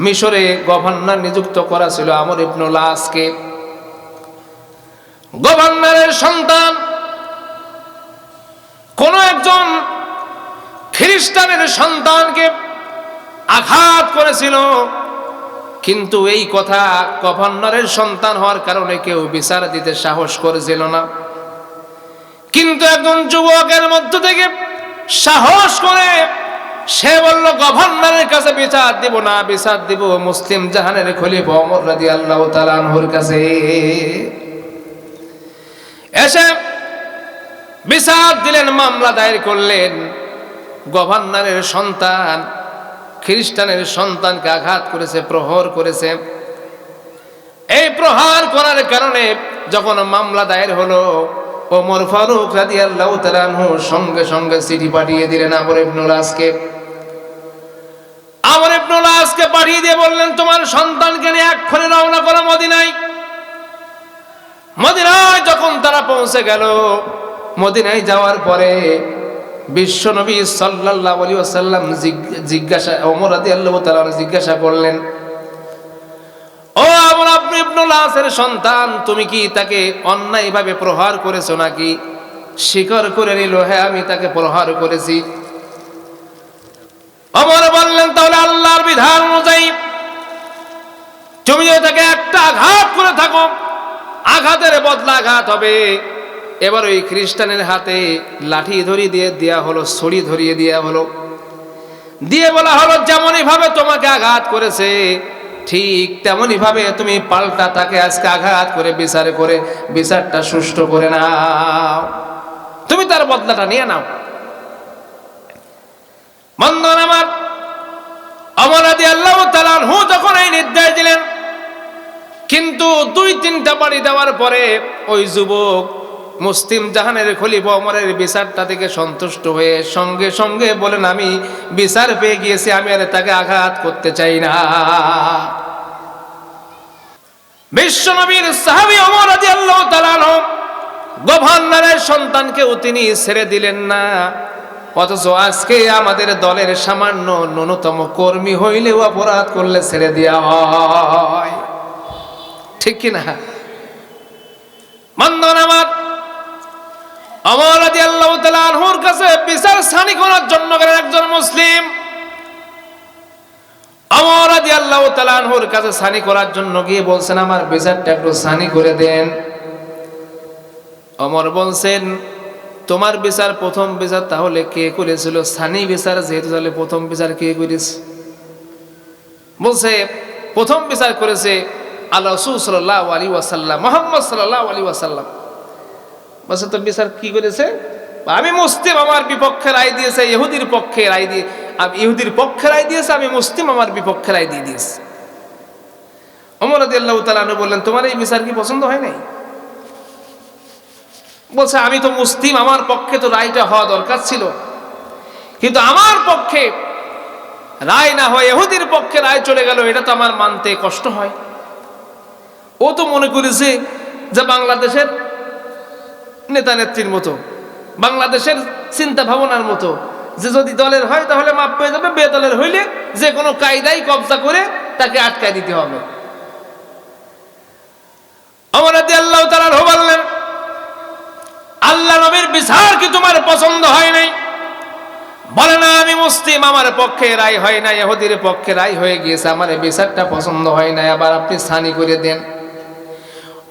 মিশরে গভর্নর নিযুক্ত করা ছিল আমর ইবনুল আসকে। গভর্নরের সন্তান কোন একজন খ্রিস্টানের সন্তানকে আঘাত করেছিল, কিন্তু এই কথা গভর্নরের সন্তান হওয়ার কারণে কেউ বিচার দিতে সাহস করেছিল না। কিন্তু একজন যুবকের মধ্য থেকে সাহস করে সে বলল, গভর্নরের কাছে বিচার দিব না, বিচার দিব মুসলিম জাহানের খলিফা ওমর রাদিয়াল্লাহু তাআলা আনহুর কাছে। এসে বিচার দিলেন, মামলা দায়ের করলেন। গভর্নরের সন্তান খ্রিস্টানের সন্তানকে আঘাত করেছে, প্রহার করেছে। এই প্রহার করার কারণে যখন মামলা দায়ের হলো, ওমর ফারুক রাদিয়াল্লাহু তাআলা আনহু সঙ্গে সঙ্গে চিঠি পাঠিয়ে দিলেন আমর ইবনুল আসকে। আমর ইবনুল আসকে পাঠিয়ে দিয়ে বললেন, তোমার সন্তানকে নিয়ে এক্ষুনি রওনা করো মদিনায়। মদিনায় যখন তারা পৌঁছে গেল, মদিনায় যাওয়ার পরে বিশ্ব নবী সাল্লাল্লাহু আলাইহি ওয়াসাল্লাম জিজ্ঞাসা, ওমর রাদিয়াল্লাহু তাআলা জিজ্ঞাসা করলেন, ও আমর, আপনি ইবনুল আসের সন্তান, তুমি কি তাকে অন্যায়ভাবে প্রহার করেছো নাকি? স্বীকার করে নিল, হ্যাঁ আমি তাকে প্রহার করেছি। ওমর বললেন, তাহলে আল্লাহর বিধান অনুযায়ী তুমি যদি তাকে একটা আঘাত করে থাকো, আঘাতের বদলা আঘাত হবে। এবার ওই খ্রিস্টানের হাতে লাঠি ধরিয়ে দিয়ে দেওয়া হলো, ছড়ি ধরিয়ে দেওয়া হলো, দিয়ে বলা হলো যেমনই ভাবে তোমাকে আঘাত করেছে ঠিক তেমনই ভাবে তুমি পাল্টা তাকে আজকে আঘাত করে বিচারটা সুষ্ঠু করে নাও, তুমি তার বদলাটা নিয়ে নাও। বন্ধুগণ আমার, ওমর রাদিয়াল্লাহু তাআলা আনহু যখন এই নির্দেশ দিলেন, কিন্তু 2-3টা বাড়ি দেওয়ার পরে ওই যুবক মুসলিম জাহানের খলিফা ওমরের বিচারটা থেকে সন্তুষ্ট হয়ে সঙ্গে সঙ্গে বলেন, আমি বিচার পেয়ে গিয়েছি, আমি আর তাকে আঘাত করতে চাই না। বিশ্ব নবীর সাহাবী ওমর রাদিয়াল্লাহু তাআলা আনহু গভর্নরের সন্তানকেও তিনি ছেড়ে দিলেন না, অথচ আজকে আমাদের দলের সামান্য ন্যূনতম কর্মী হইলেও অপরাধ করলে ছেড়ে দেওয়া হয়, ঠিক কিনা? বন্ধুগণ আমার, ওমর রাদিয়াল্লাহু তাআলা আনহুর কাছে বিচার সানি করার জন্য গেলেন একজন মুসলিম। ওমর রাদিয়াল্লাহু তাআলা আনহুর কাছে সানি করার জন্য গিয়ে বলছেন, আমার বিচারটা একটু সানি করে দেন। ওমর বলছেন, তোমার বিচার প্রথম বিচার তাহলে কে করেছিল? সানি বিচার যেহেতু, তাহলে প্রথম বিচার কে করেছে? বলছে প্রথম বিচার করেছে আল্লাহ রাসূল সাল্লাল্লাহু আলাইহি ওয়াসাল্লাম, মুহাম্মদ সাল্লাল্লাহু আলাইহি ওয়াসাল্লাম। বলছে তো বিচার কি করেছে? আমি মুসলিম, আমার বিপক্ষে রায় দিয়েছে, ইহুদির পক্ষে রায় দিয়ে, ইহুদির পক্ষে রায় দিয়েছে, আমি মুসলিম, আমার বিপক্ষে রায় দিয়ে দিয়েছে। ওমর রাদিয়াল্লাহু তাআলা আনহু বললেন, তোমার এই বিচার কি পছন্দ হয় নাই? বলছে, আমি তো মুসলিম, আমার পক্ষে তো রায়টা হওয়া দরকার ছিল, কিন্তু আমার পক্ষে রায় না হয় ইহুদির পক্ষে রায় চলে গেল, এটা তো আমার মানতে কষ্ট হয়। ও তো মনে করেছে যে বাংলাদেশের নেতা নেত্রীর মতো, বাংলাদেশের চিন্তা ভাবনার মতো, যে যদি দলের হয় তাহলে মাপ পেয়ে যাবে, বেদলের হইলে যে কোনো কায়দায় কবজা করে তাকে আটকায় দিতে হবে। ওমর রাদিয়াল্লাহু তাআলা আনহু বললেন, আল্লাহ নবীর বিচার কি তোমার পছন্দ হয় নাই? বলে না, আমি মুসলিম, আমার পক্ষে রায় হয় না, ইহুদির পক্ষে রায় হয়ে গিয়েছে, আমার এই বিচারটা পছন্দ হয় না, আবার আপনি সানি করে দেন।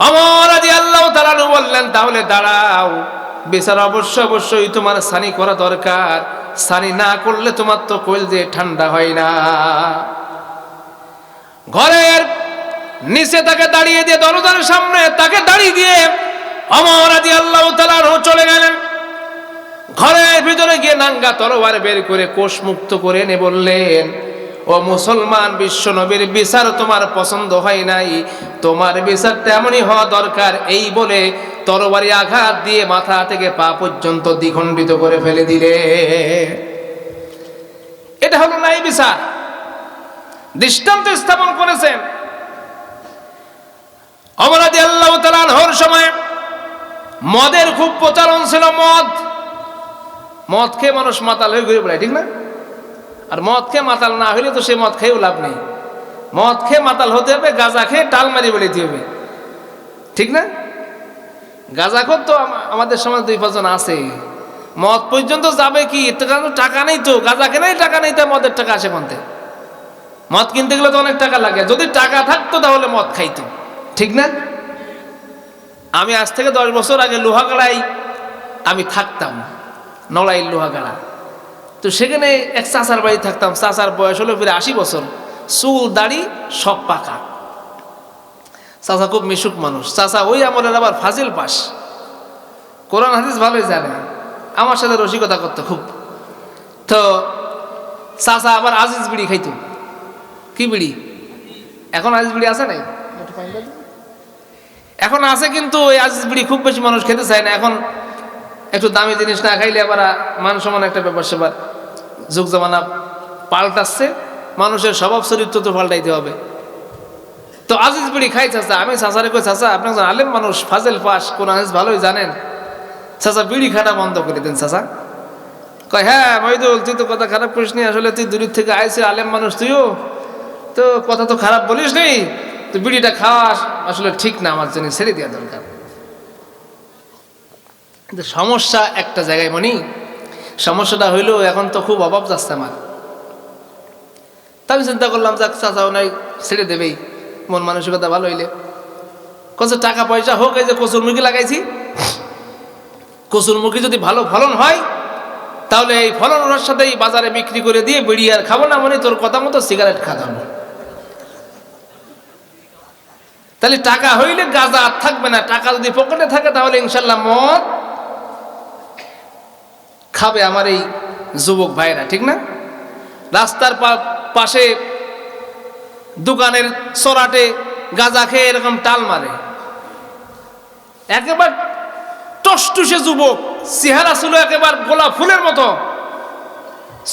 ওমর রাদিয়াল্লাহু তাআলা আনহু বললেন, তাহলে দাঁড়াও, বিচার অবশ্যই তোমার সানি করা দরকার, সানি না করলে তোমার তো কলজে ঠান্ডা হয় না। ঘরের নিচে তাকে দাঁড়িয়ে দিয়ে, দরজার সামনে তাকে দাঁড়িয়ে দিয়ে ওমর রাদিয়াল্লাহু তাআলা আনহু চলে গেলেন। ঘরের ভিতরে গিয়ে নাঙ্গা তরোয়ার বের করে কোষ মুক্ত করে এনে বললেন, ও মুসলমান, বিশ্ব নবীর বিচার তোমার পছন্দ হয় নাই, তোমার বিচারটা এমনই হওয়া দরকার। এই বলে তরবারি আঘাত দিয়ে মাথা থেকে পা পর্যন্ত দ্বিখণ্ডিত করে ফেলে দিলে। এটা হলো নাই বিচার, দৃষ্টান্ত স্থাপন করেছেন। ওমর রাদিয়াল্লাহু তাআলা আনহুর সময় মদের খুব প্রচলন ছিল। মদ খেয়ে মানুষ মাতাল হয়ে ঘুরে বেড়ায়, ঠিক না? আর মদ খেয়ে মাতাল না হইলে তো সে মদ খেয়েও লাভ নেই। মদ খেয়ে মাতাল হতে হবে, গাঁজা খেয়ে টাল মারি বেড়াইতে হবে, ঠিক না? গাঁজাখোর তো আমাদের সমাজ 2-5 জন আছে। মদ পর্যন্ত যাবে কি? টাকা নেই তো, গাঁজা কেনাই টাকা নেই, তা মদের টাকা আসে কোনতে? মদ কিনতে গেলে তো অনেক টাকা লাগে, যদি টাকা থাকতো তাহলে মদ খাইতো, ঠিক না? আমি আজ থেকে 10 বছর আগে লোহাগাড়ায় আমি থাকতাম, নড়াইল লোহাগাড়া। তো সেখানে এক চাচার বাড়ি থাকতাম। চাচার বয়স হলো প্রায় 80 বছর, চুল দাড়ি সব পাকা। চাচা খুব মিশুক মানুষ। চাচা ওই আমলের আবার ফাজিল পাস, কোরআন হাদিস ভালোই জানে, আমার সাথে রসিকতা করতো খুব। তো চাচা আবার আজিজ বিড়ি খাইতো। কি বিড়ি? এখন আজিজ বিড়ি আছে নাই? এখন আছে কিন্তু ওই আজিজ বিড়ি খুব বেশি মানুষ খেতে চায় না। এখন একটু দামি জিনিস না খাইলে আবার মান সম্মান একটা ব্যাপার সেবার, যুগ জামানা পাল্টাচ্ছে, মানুষের স্বভাব চরিত্র তো পাল্টাইতে হবে। তো আজিজ বিড়ি খাই চাচা, আমি চাচারে কই চাচা আপনি একজন আলেম মানুষ, ফাজেল পাস, কোন আজিজ ভালোই জানেন, চাচা বিড়ি খাটা বন্ধ করে দেন চাচা। কয় হ্যাঁ মহিদুল তুই তো কথা খারাপ করিস নি, আসলে তুই দূর থেকে আইসে আলেম মানুষ, তুইও তো কথা তো খারাপ বলিস নি, তো বিড়িটা খাওয়া আসলে ঠিক না, আমার জন্য ছেড়ে দেওয়া দরকার। কিন্তু সমস্যা একটা জায়গায় মনি, সমস্যাটা হইলো এখন তো খুব অভাব যাচ্ছে আমার। তা আমি চিন্তা করলাম যাক চাচাও নাই ছেড়ে দেবেই, মন মানসিকতা ভালো হইলে। কত টাকা পয়সা হোক, এই যে কচুর মুরগি লাগাইছি, কচুর মুরগি যদি ভালো ফলন হয় তাহলে এই ফলনের সাথে এই বাজারে বিক্রি করে দিয়ে বিড়ি আর খাবো না, মানে তোর কথা মতো সিগারেট খাওয়াবো। তাহলে টাকা হইলে গাঁজা আর থাকবে না, টাকা যদি পকেটে থাকে তাহলে ইনশাল্লাহ মদ খাবে আমার এই যুবক ভাইরা, ঠিক না? রাস্তার পাশে দোকানের চড়াটে গাঁজা খেয়ে এরকম টাল মারে, একেবারে টসটুসে যুবক, চেহারা ছিল একেবারে গোলাপ ফুলের মতো,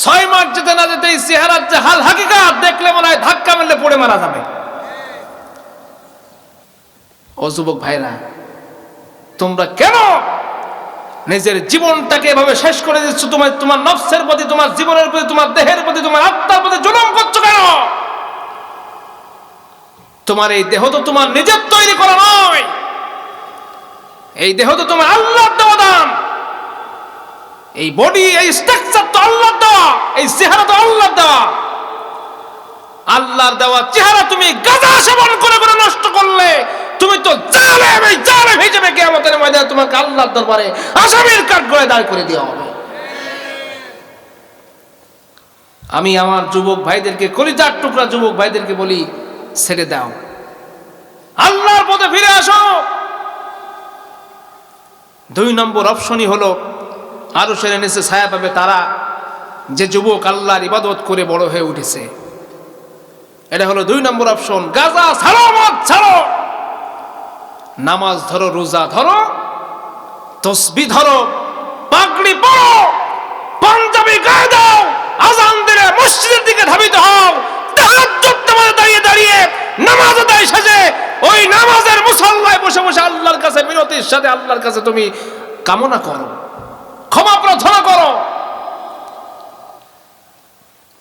6 মাস যেতে না যেতে এই চেহারার যে হাল হাকিকাত দেখলে মনে হয় ধাক্কা মারলে পড়ে মারা যাবে। ও যুবক ভাইরা, তোমরা কেন নিজের জীবনটাকে এভাবে শেষ করে দিচ্ছ? তোমার নফসের প্রতি, তোমার জীবনের প্রতি, তোমার দেহের প্রতি, তোমার আত্মার প্রতি জুলুম করছো কেন? তোমার এই দেহ তো তোমার নিজের তৈরি করা নয়, এই দেহ তো তোমার আল্লাহর দেওয়া দান, এই বডি, এই স্ট্রাকচার তো আল্লাহর দেওয়া, এই চেহারা তো আল্লাহর দেওয়া। আল্লাহর দেওয়া চেহারা তুমি গাঁজা সেবন করে করে নষ্ট করলে তুমি তো জালেম, এই জালেম হিসেবে কিয়ামতের ময়দানে তোমাকে আল্লাহর দরবারে আসামির কাঠগড়ায় দাঁড় করে দেওয়া হবে। আমি আমার যুবক ভাইদেরকে, কলিজার টুকরা যুবক ভাইদেরকে বলি, ছেড়ে দাও, আল্লাহর পথে ফিরে আসো। 2 নম্বর অপশনই হলো আরশের নিচে ছায়া পাবে তারা যে যুবক আল্লাহর ইবাদত করে বড় হয়ে উঠেছে। এটা হলো 2 নম্বর অপশন। গাঁজা ছাড়ো, মদ ছাড়ো, নামাজ ধরো, রোজা ধরো, তসবিহ ধরো, পাগড়ি পরো, পাঞ্জাবি গায়ে দাও, আযান দিলে মসজিদের দিকে ধাবিত হও, তাহাজ্জুদ নামাজে দাঁড়িয়ে দাঁড়িয়ে নামাজ আদায় শেষে ওই নামাজের মুসল্লায় বসে বসে আল্লাহর কাছে মিনতির সাথে আল্লাহর কাছে তুমি কামনা করো, ক্ষমা প্রার্থনা করো।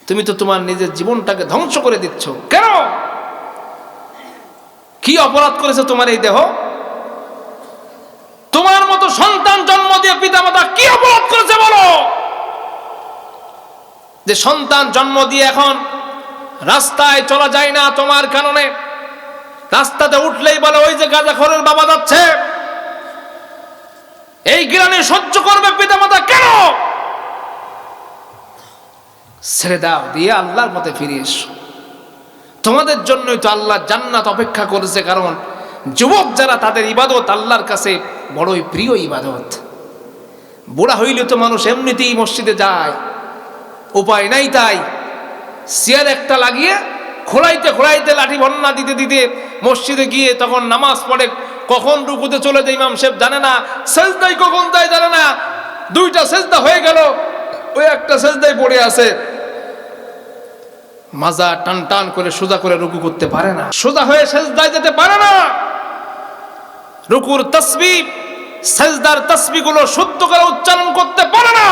তুমি তো তোমার নিজের জীবনটাকে ধ্বংস করে দিচ্ছ। কেন? কি অপরাধ করেছে তোমার এই দেহ? তোমার মতো সন্তান জন্ম দিয়ে পিতামাতা কি অপরাধ করেছে বলো, যে সন্তান জন্ম দিয়ে এখন রাস্তায় চলা যায় না তোমার কারণে? রাস্তাতে উঠলেই বলে ওই যে গাঁজাখোরের বাবা যাচ্ছে, এই গ্লানি সহ্য করবে পিতামাতা কেন? ছেড়ে দাও, দিয়ে আল্লাহর পথে ফিরে এসো। তোমাদের জন্যই তো আল্লাহ জান্নাত অপেক্ষা করেছে, কারণ যুবক যারা তাদের ইবাদত আল্লাহর কাছে বড়ই প্রিয় ইবাদত। বুড়া হইলে তো মানুষ এমনিতেই মসজিদে যায়, উপায় নাই, তাই চেয়ার একটা লাগিয়ে খোলাইতে খোলাইতে লাঠি ভন্না দিতে দিতে মসজিদে গিয়ে তখন নামাজ পড়ে, কখন রুকুতে চলে যায় ইমাম সাহেব জানে না, সেজদায় কখন যায় জানে না, 2টা সেজদা হয়ে গেল, ওই একটা সেজদায় পড়ে আছে, মাজা টান টান করে সোজা করে রুকু করতে পারে না, সোজা হয়ে সেজদায় যেতে পারে না, রুকুর তাসবিহ সেজদার তাসবিহগুলো শুদ্ধ করে উচ্চারণ করতে পারে না।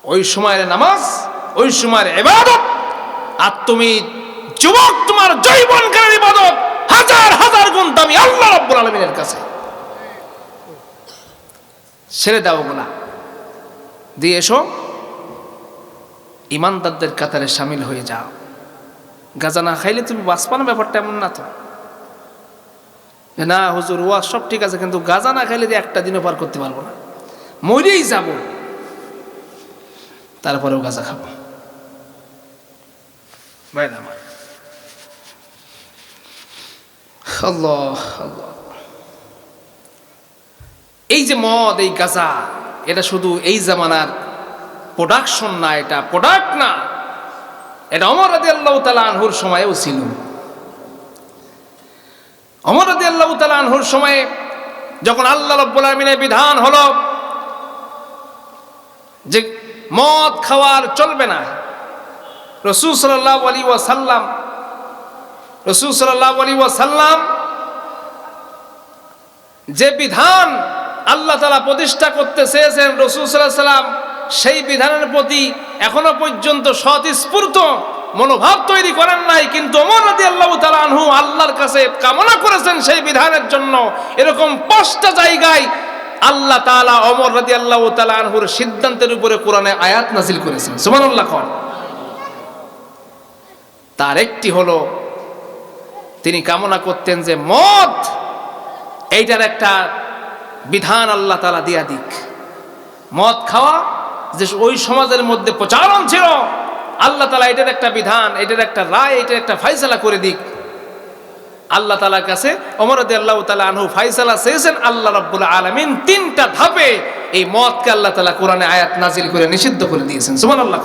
ওই সময়ের নামাজ, ওই সময়ের ইবাদত, আর তুমি যুবক তোমার জৈবনকালের ইবাদত হাজার হাজার গুণ দামি আল্লাহ রাব্বুল আলামিনের কাছে। ছেড়ে দাও ওগুলা, দিয়ে এসো ইমানদারদের কাতারে শামিল হয়ে যাও। গাঁজা না খাইলে তুমি বাঁচবা না, ব্যাপারটা এমন না তো। না হুজুর ওয়াজ সব ঠিক আছে, কিন্তু গাঁজা না খাইলে যে একটা দিনও পার করতে পারবো না, মরেই যাব, তারপরেও গাঁজা খাবো। আল্লাহ আল্লাহ, এই যে মদ, এই গাঁজা, এটা শুধু এই জামানার প্রোডাকশন না, এটা প্রোডাক্ট না, এটা ওমর রাদিয়াল্লাহু তাআলা আনহুর সময়েও ছিল। ওমর রাদিয়াল্লাহু তাআলা আনহুর সময়ে যখন আল্লাহ রাব্বুল আলামিনের বিধান হলো যে মদ খাওয়ার চলবে না, রাসূল সাল্লাল্লাহু আলাইহি ওয়াসাল্লাম যে বিধান আল্লাহ তাআলা প্রতিষ্ঠা করতে চেয়েছেন, রাসূল সাল্লাল্লাহু আলাইহি ওয়াসাল্লাম সেই বিধানের প্রতি এখনো পর্যন্ত স্বতঃস্ফূর্ত মনোভাব তৈরি করেন নাই। কিন্তু ওমর রাদিয়াল্লাহু তাআলা আনহু আল্লাহর কাছে কামনা করেছেন সেই বিধানের জন্য। এরকম 5টা জায়গায় আল্লাহ তাআলা ওমর রাদিয়াল্লাহু তাআলা আনহুর সিদ্ধান্তের উপরে কোরআনে আয়াত নাযিল করেছেন। সুবহানাল্লাহ। তার একটি হলো তিনি কামনা করতেন যে মদ এইটার একটা বিধান আল্লাহ তাআলা দিয়া দিক। মদ খাওয়া যে ওই সমাজের মধ্যে প্রচলন ছিল, আল্লাহ তাআলা এটার একটা বিধান, এটার একটা রায়, এটার একটা ফায়সালা করে দিক। আল্লাহ তাআলার কাছে ওমর রাদিয়াল্লাহু তাআলা আনহু ফায়সালা চেয়েছেন। আল্লাহ রাব্বুল আলামিন 3টা ধাপে এই মদকে আল্লাহ তাআলা কোরআনে আয়াত নাযিল করে নিষিদ্ধ করে দিয়েছেন। সুবহানাল্লাহ।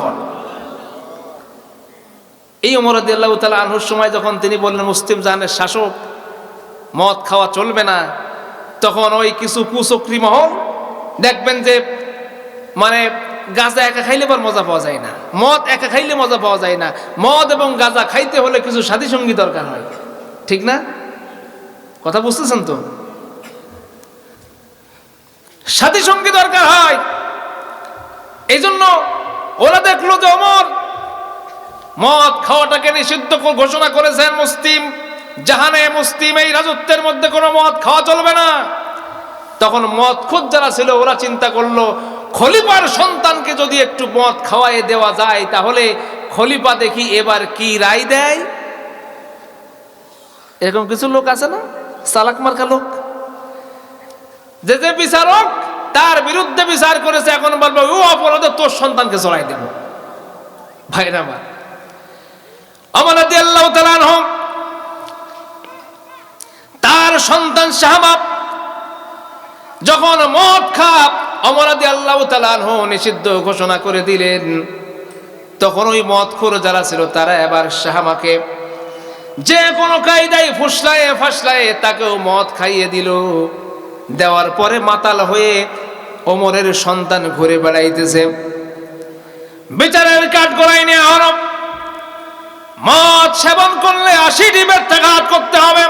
এই ওমর রাদিয়াল্লাহু তাআলা আনহুর সময় যখন তিনি বললেন মুসলিম জাহানের শাসক মদ খাওয়া চলবে না, তখন ওই কিছু কুচক্রী মহল দেখবেন যে মানে গাঁজা একা খাইলে পর মজা পাওয়া যায় না, মদ একা খাইলে মজা পাওয়া যায় না, মদ এবং গাঁজা খাইতে হলে কিছু সাথী সঙ্গী দরকার হয়, ঠিক না? কথা বুঝতেছেন তো? সাথী সঙ্গী দরকার হয়। এই জন্য ওরা দেখলো যে ওমর মদ খাওয়াটাকে নিষিদ্ধ ঘোষণা করেছেন, মুসলিম জাহানে মুসলিম এই রাজত্বের মধ্যে কোনো মদ খাওয়া চলবে না। তখন মদখোর যারা ছিল ওরা চিন্তা করলো খলিফার সন্তানকে যদি একটু মদ খাওয়াই দেওয়া যায় তাহলে খলিফা দেখি এবার কি রায় দেয়। এরকম কিছু লোক আছে না, চালাক মার্কা লোক, যে যে বিচারক তার বিরুদ্ধে বিচার করেছে এখন বলবো ও অপরাধে তোর সন্তানকে চড়াই দেব। ভাইরা আমার, ওমর রাদিয়াল্লাহু তাআলা আনহু তার সন্তান শাহবাব যখন মদ খাপ ওমর রাদিয়াল্লাহু তাআলা আনহু নিষিদ্ধ ঘোষণা করে দিলেন, তখন ওই মদখোর যারা ছিল তারা এবার শাহমাকে যে কোনো কায়দায় ফুসলায়ে ফাসলায়ে তাকেও মদ খাইয়ে দিল। দেওয়ার পরে মাতাল হয়ে ওমরের সন্তান ঘুরে বেড়াইতেছে, বিচারের কাঠ গড়াই নিয়ে হরম মদ সেবন করলে 80টি ব্যর্থাঘাত করতে হবে।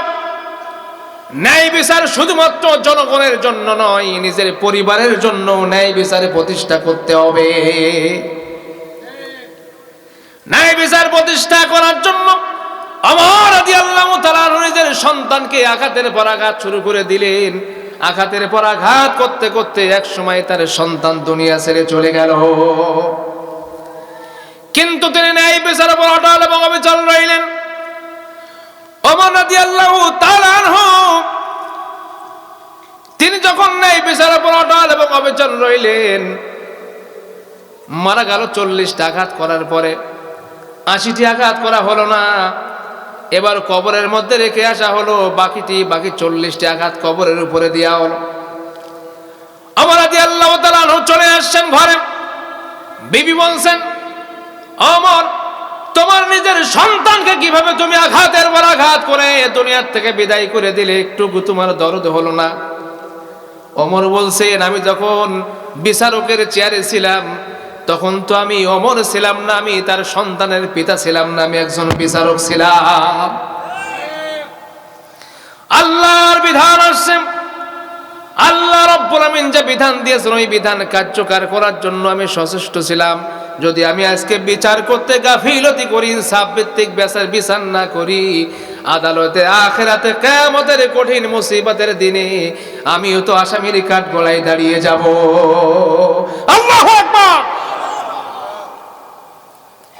ন্যায় বিচার শুধুমাত্র জনগণের জন্য নয়, নিজের পরিবারের জন্য ন্যায় বিচারে প্রতিষ্ঠা করতে হবে। ন্যায় বিচার প্রতিষ্ঠা করার জন্য ওমর রাদিয়াল্লাহু তাআলা নিজের সন্তানকে আঘাতের পর আঘাত শুরু করে দিলেন। আঘাতের পর আঘাত করতে করতে এক সময় তার সন্তান দুনিয়া ছেড়ে চলে গেল। কিন্তু তিনি ন্যায় বিচারের উপর অটল এবং অবিচল রইলেন। ওমর রাদিয়াল্লাহু তাআলা আনহু তিনি যখন ন্যায় বিচারের উপর অটল এবং অবিচল রইলেন, মারা গেল 40টা আঘাত করার পরে 80টি আঘাত করা হলো না। এবার কবরের মধ্যে রেখে আসা হলো বাকি 40টি আঘাত কবরের উপরে দেওয়া হলো। ওমর রাদিয়াল্লাহু তাআলা আনহু চলে আসছেন ঘরে। বিবি বলছেন, ওমর তোমার নিজের সন্তানকে কিভাবে তুমি আঘাতের পর আঘাত করে দুনিয়ার থেকে বিদায় করে দিলে, একটু তোমার দরদ হলো না? ওমর বলছেন, আমি যখন বিচারকের চেয়ারে ছিলাম তখন তো আমি ওমর ছিলাম না, আমি তার সন্তানের পিতা ছিলাম না, আমি একজন বিচারক ছিলাম। আল্লাহর বিধান আসছে, আল্লাহ রাব্বুল আমিন যে বিধান দিয়েছেন ওই বিধান কার্যকর করার জন্য আমি সচেষ্ট ছিলাম। যদি আমি আজকে বিচার করতে গাফিলতি করি, ইনসাফ ভিত্তিক বিচার না করি, আদালতে আখিরাতে কিয়ামতের কঠিন মুসিবতের দিনে আমিও তো আসামির কাঠ গলায় দাঁড়িয়ে যাব। আল্লাহু আকবার।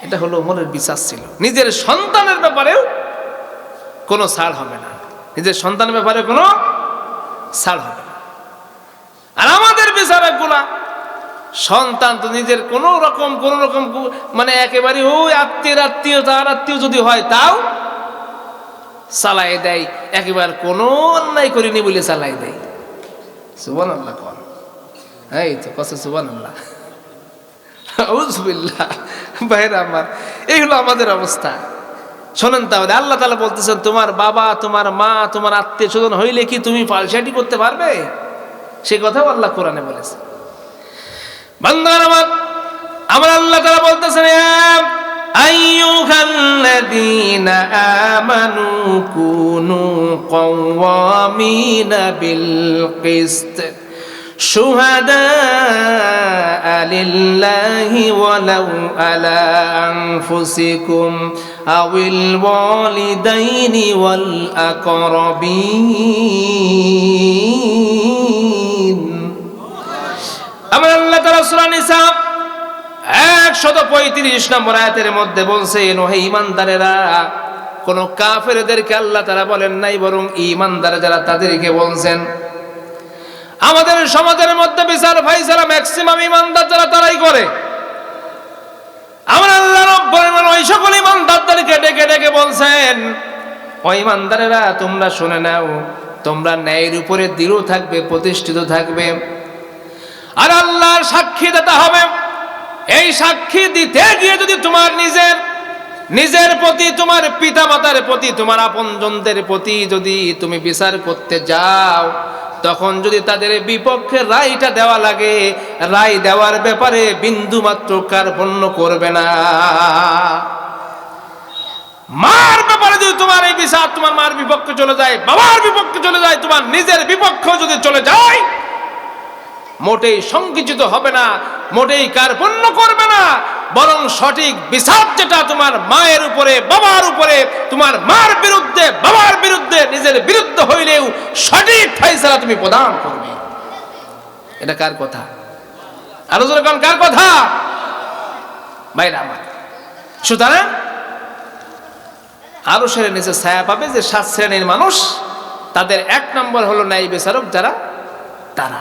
এটা হলো ওমরের বিচার ছিল। নিজের সন্তানের ব্যাপারেও কোনো ছাড় হবে না, নিজের সন্তানের ব্যাপারে কোনো ছাড় হবে না। আর আমাদের বিচারকগুলা সন্তান তো নিজের কোন রকম মানে একেবারে ওই আত্মীয় যদি হয় তাও চালাই দেয়, একেবারে কোনো অন্যায় করিনি বলে চালাই দেয়। সুবহানাল্লাহ কর, এই তো কত সুবহানাল্লাহ, আউযুবিল্লাহ। ভাইরা আমার, এই হলো আমাদের অবস্থা। শোনেন তাহলে, আল্লাহ তাআলা বলতেছেন তোমার বাবা, তোমার মা, তোমার আত্মীয় স্বজন হইলে কি তুমি পালসাটি করতে পারবে? সে কথাও আল্লাহ কোরআনে বলেছে। বান্দার আমার আল্লাহ তাআলা বলতেছেন আইয়ুহাল্লাযীনা আমানু কুনু কওয়ামিনা বিল কিসত শুহাদাআ লিল্লাহি ওয়ালাউ আলা আনফুসিকুম আওয়াল ওয়ালিদাইনি ওয়াল আকরাবিন। আমার আল্লাহ তাআলা সূরা নিসা 135 নম্বর আয়াতের মধ্যে বলছেন, ও হে ঈমানদারেরা, কোন কাফেরদেরকে আল্লাহ তাআলা বলেন নাই, বরং ঈমানদার যারা তাদেরকে বলছেন। আমাদের সমাজের মধ্যে বিচার ফাইসালা ম্যাক্সিমাম ঈমানদার যারা তারাই করে। আমার আল্লাহ রব্বুল আলামিন ওই সকল ঈমানদারদেরকে ডেকে ডেকে বলছেন, ও ঈমানদারেরা তোমরা শুনে নাও, তোমরা ন্যায়ের উপরে দৃঢ় থাকবে, প্রতিষ্ঠিত থাকবে, আর আল্লাহর সাক্ষী দিতে হবে। এই সাক্ষী দিতে গিয়ে যদি তোমার নিজের প্রতি, তোমার পিতা মাতার প্রতি, তোমার আপনজনদের প্রতি যদি তুমি বিচার করতে যাও, তখন যদি তাদের বিপক্ষে রায়টা দেওয়া লাগে, রায় দেওয়ার ব্যাপারে বিন্দু মাত্র কার্পণ্য করবে না। মার ব্যাপারে যদি তোমার এই বিচার তোমার মার বিপক্ষে চলে যায়, বাবার বিপক্ষে চলে যায়, তোমার নিজের বিপক্ষে যদি চলে যায়, মোটেই সংকুচিত হবে না, মোটেই কার্পণ্য করবে না, বরং সঠিক বিচার যেটা তোমার মায়ের উপরে, বাবার উপরে, তোমার মার বিরুদ্ধে, বাবার বিরুদ্ধে, নিজের বিরুদ্ধে হইলেও সঠিক ফয়সালা তুমি প্রদান করবে। এটা কার কথা? আরো জোরে কোন কার কথা? ভাইরা আমার, সুতরাং আরো শ্রেণীর নিচে ছায়া পাবে যে 7 শ্রেণীর মানুষ, তাদের 1 নম্বর হলো ন্যায় বিচারক যারা তারা।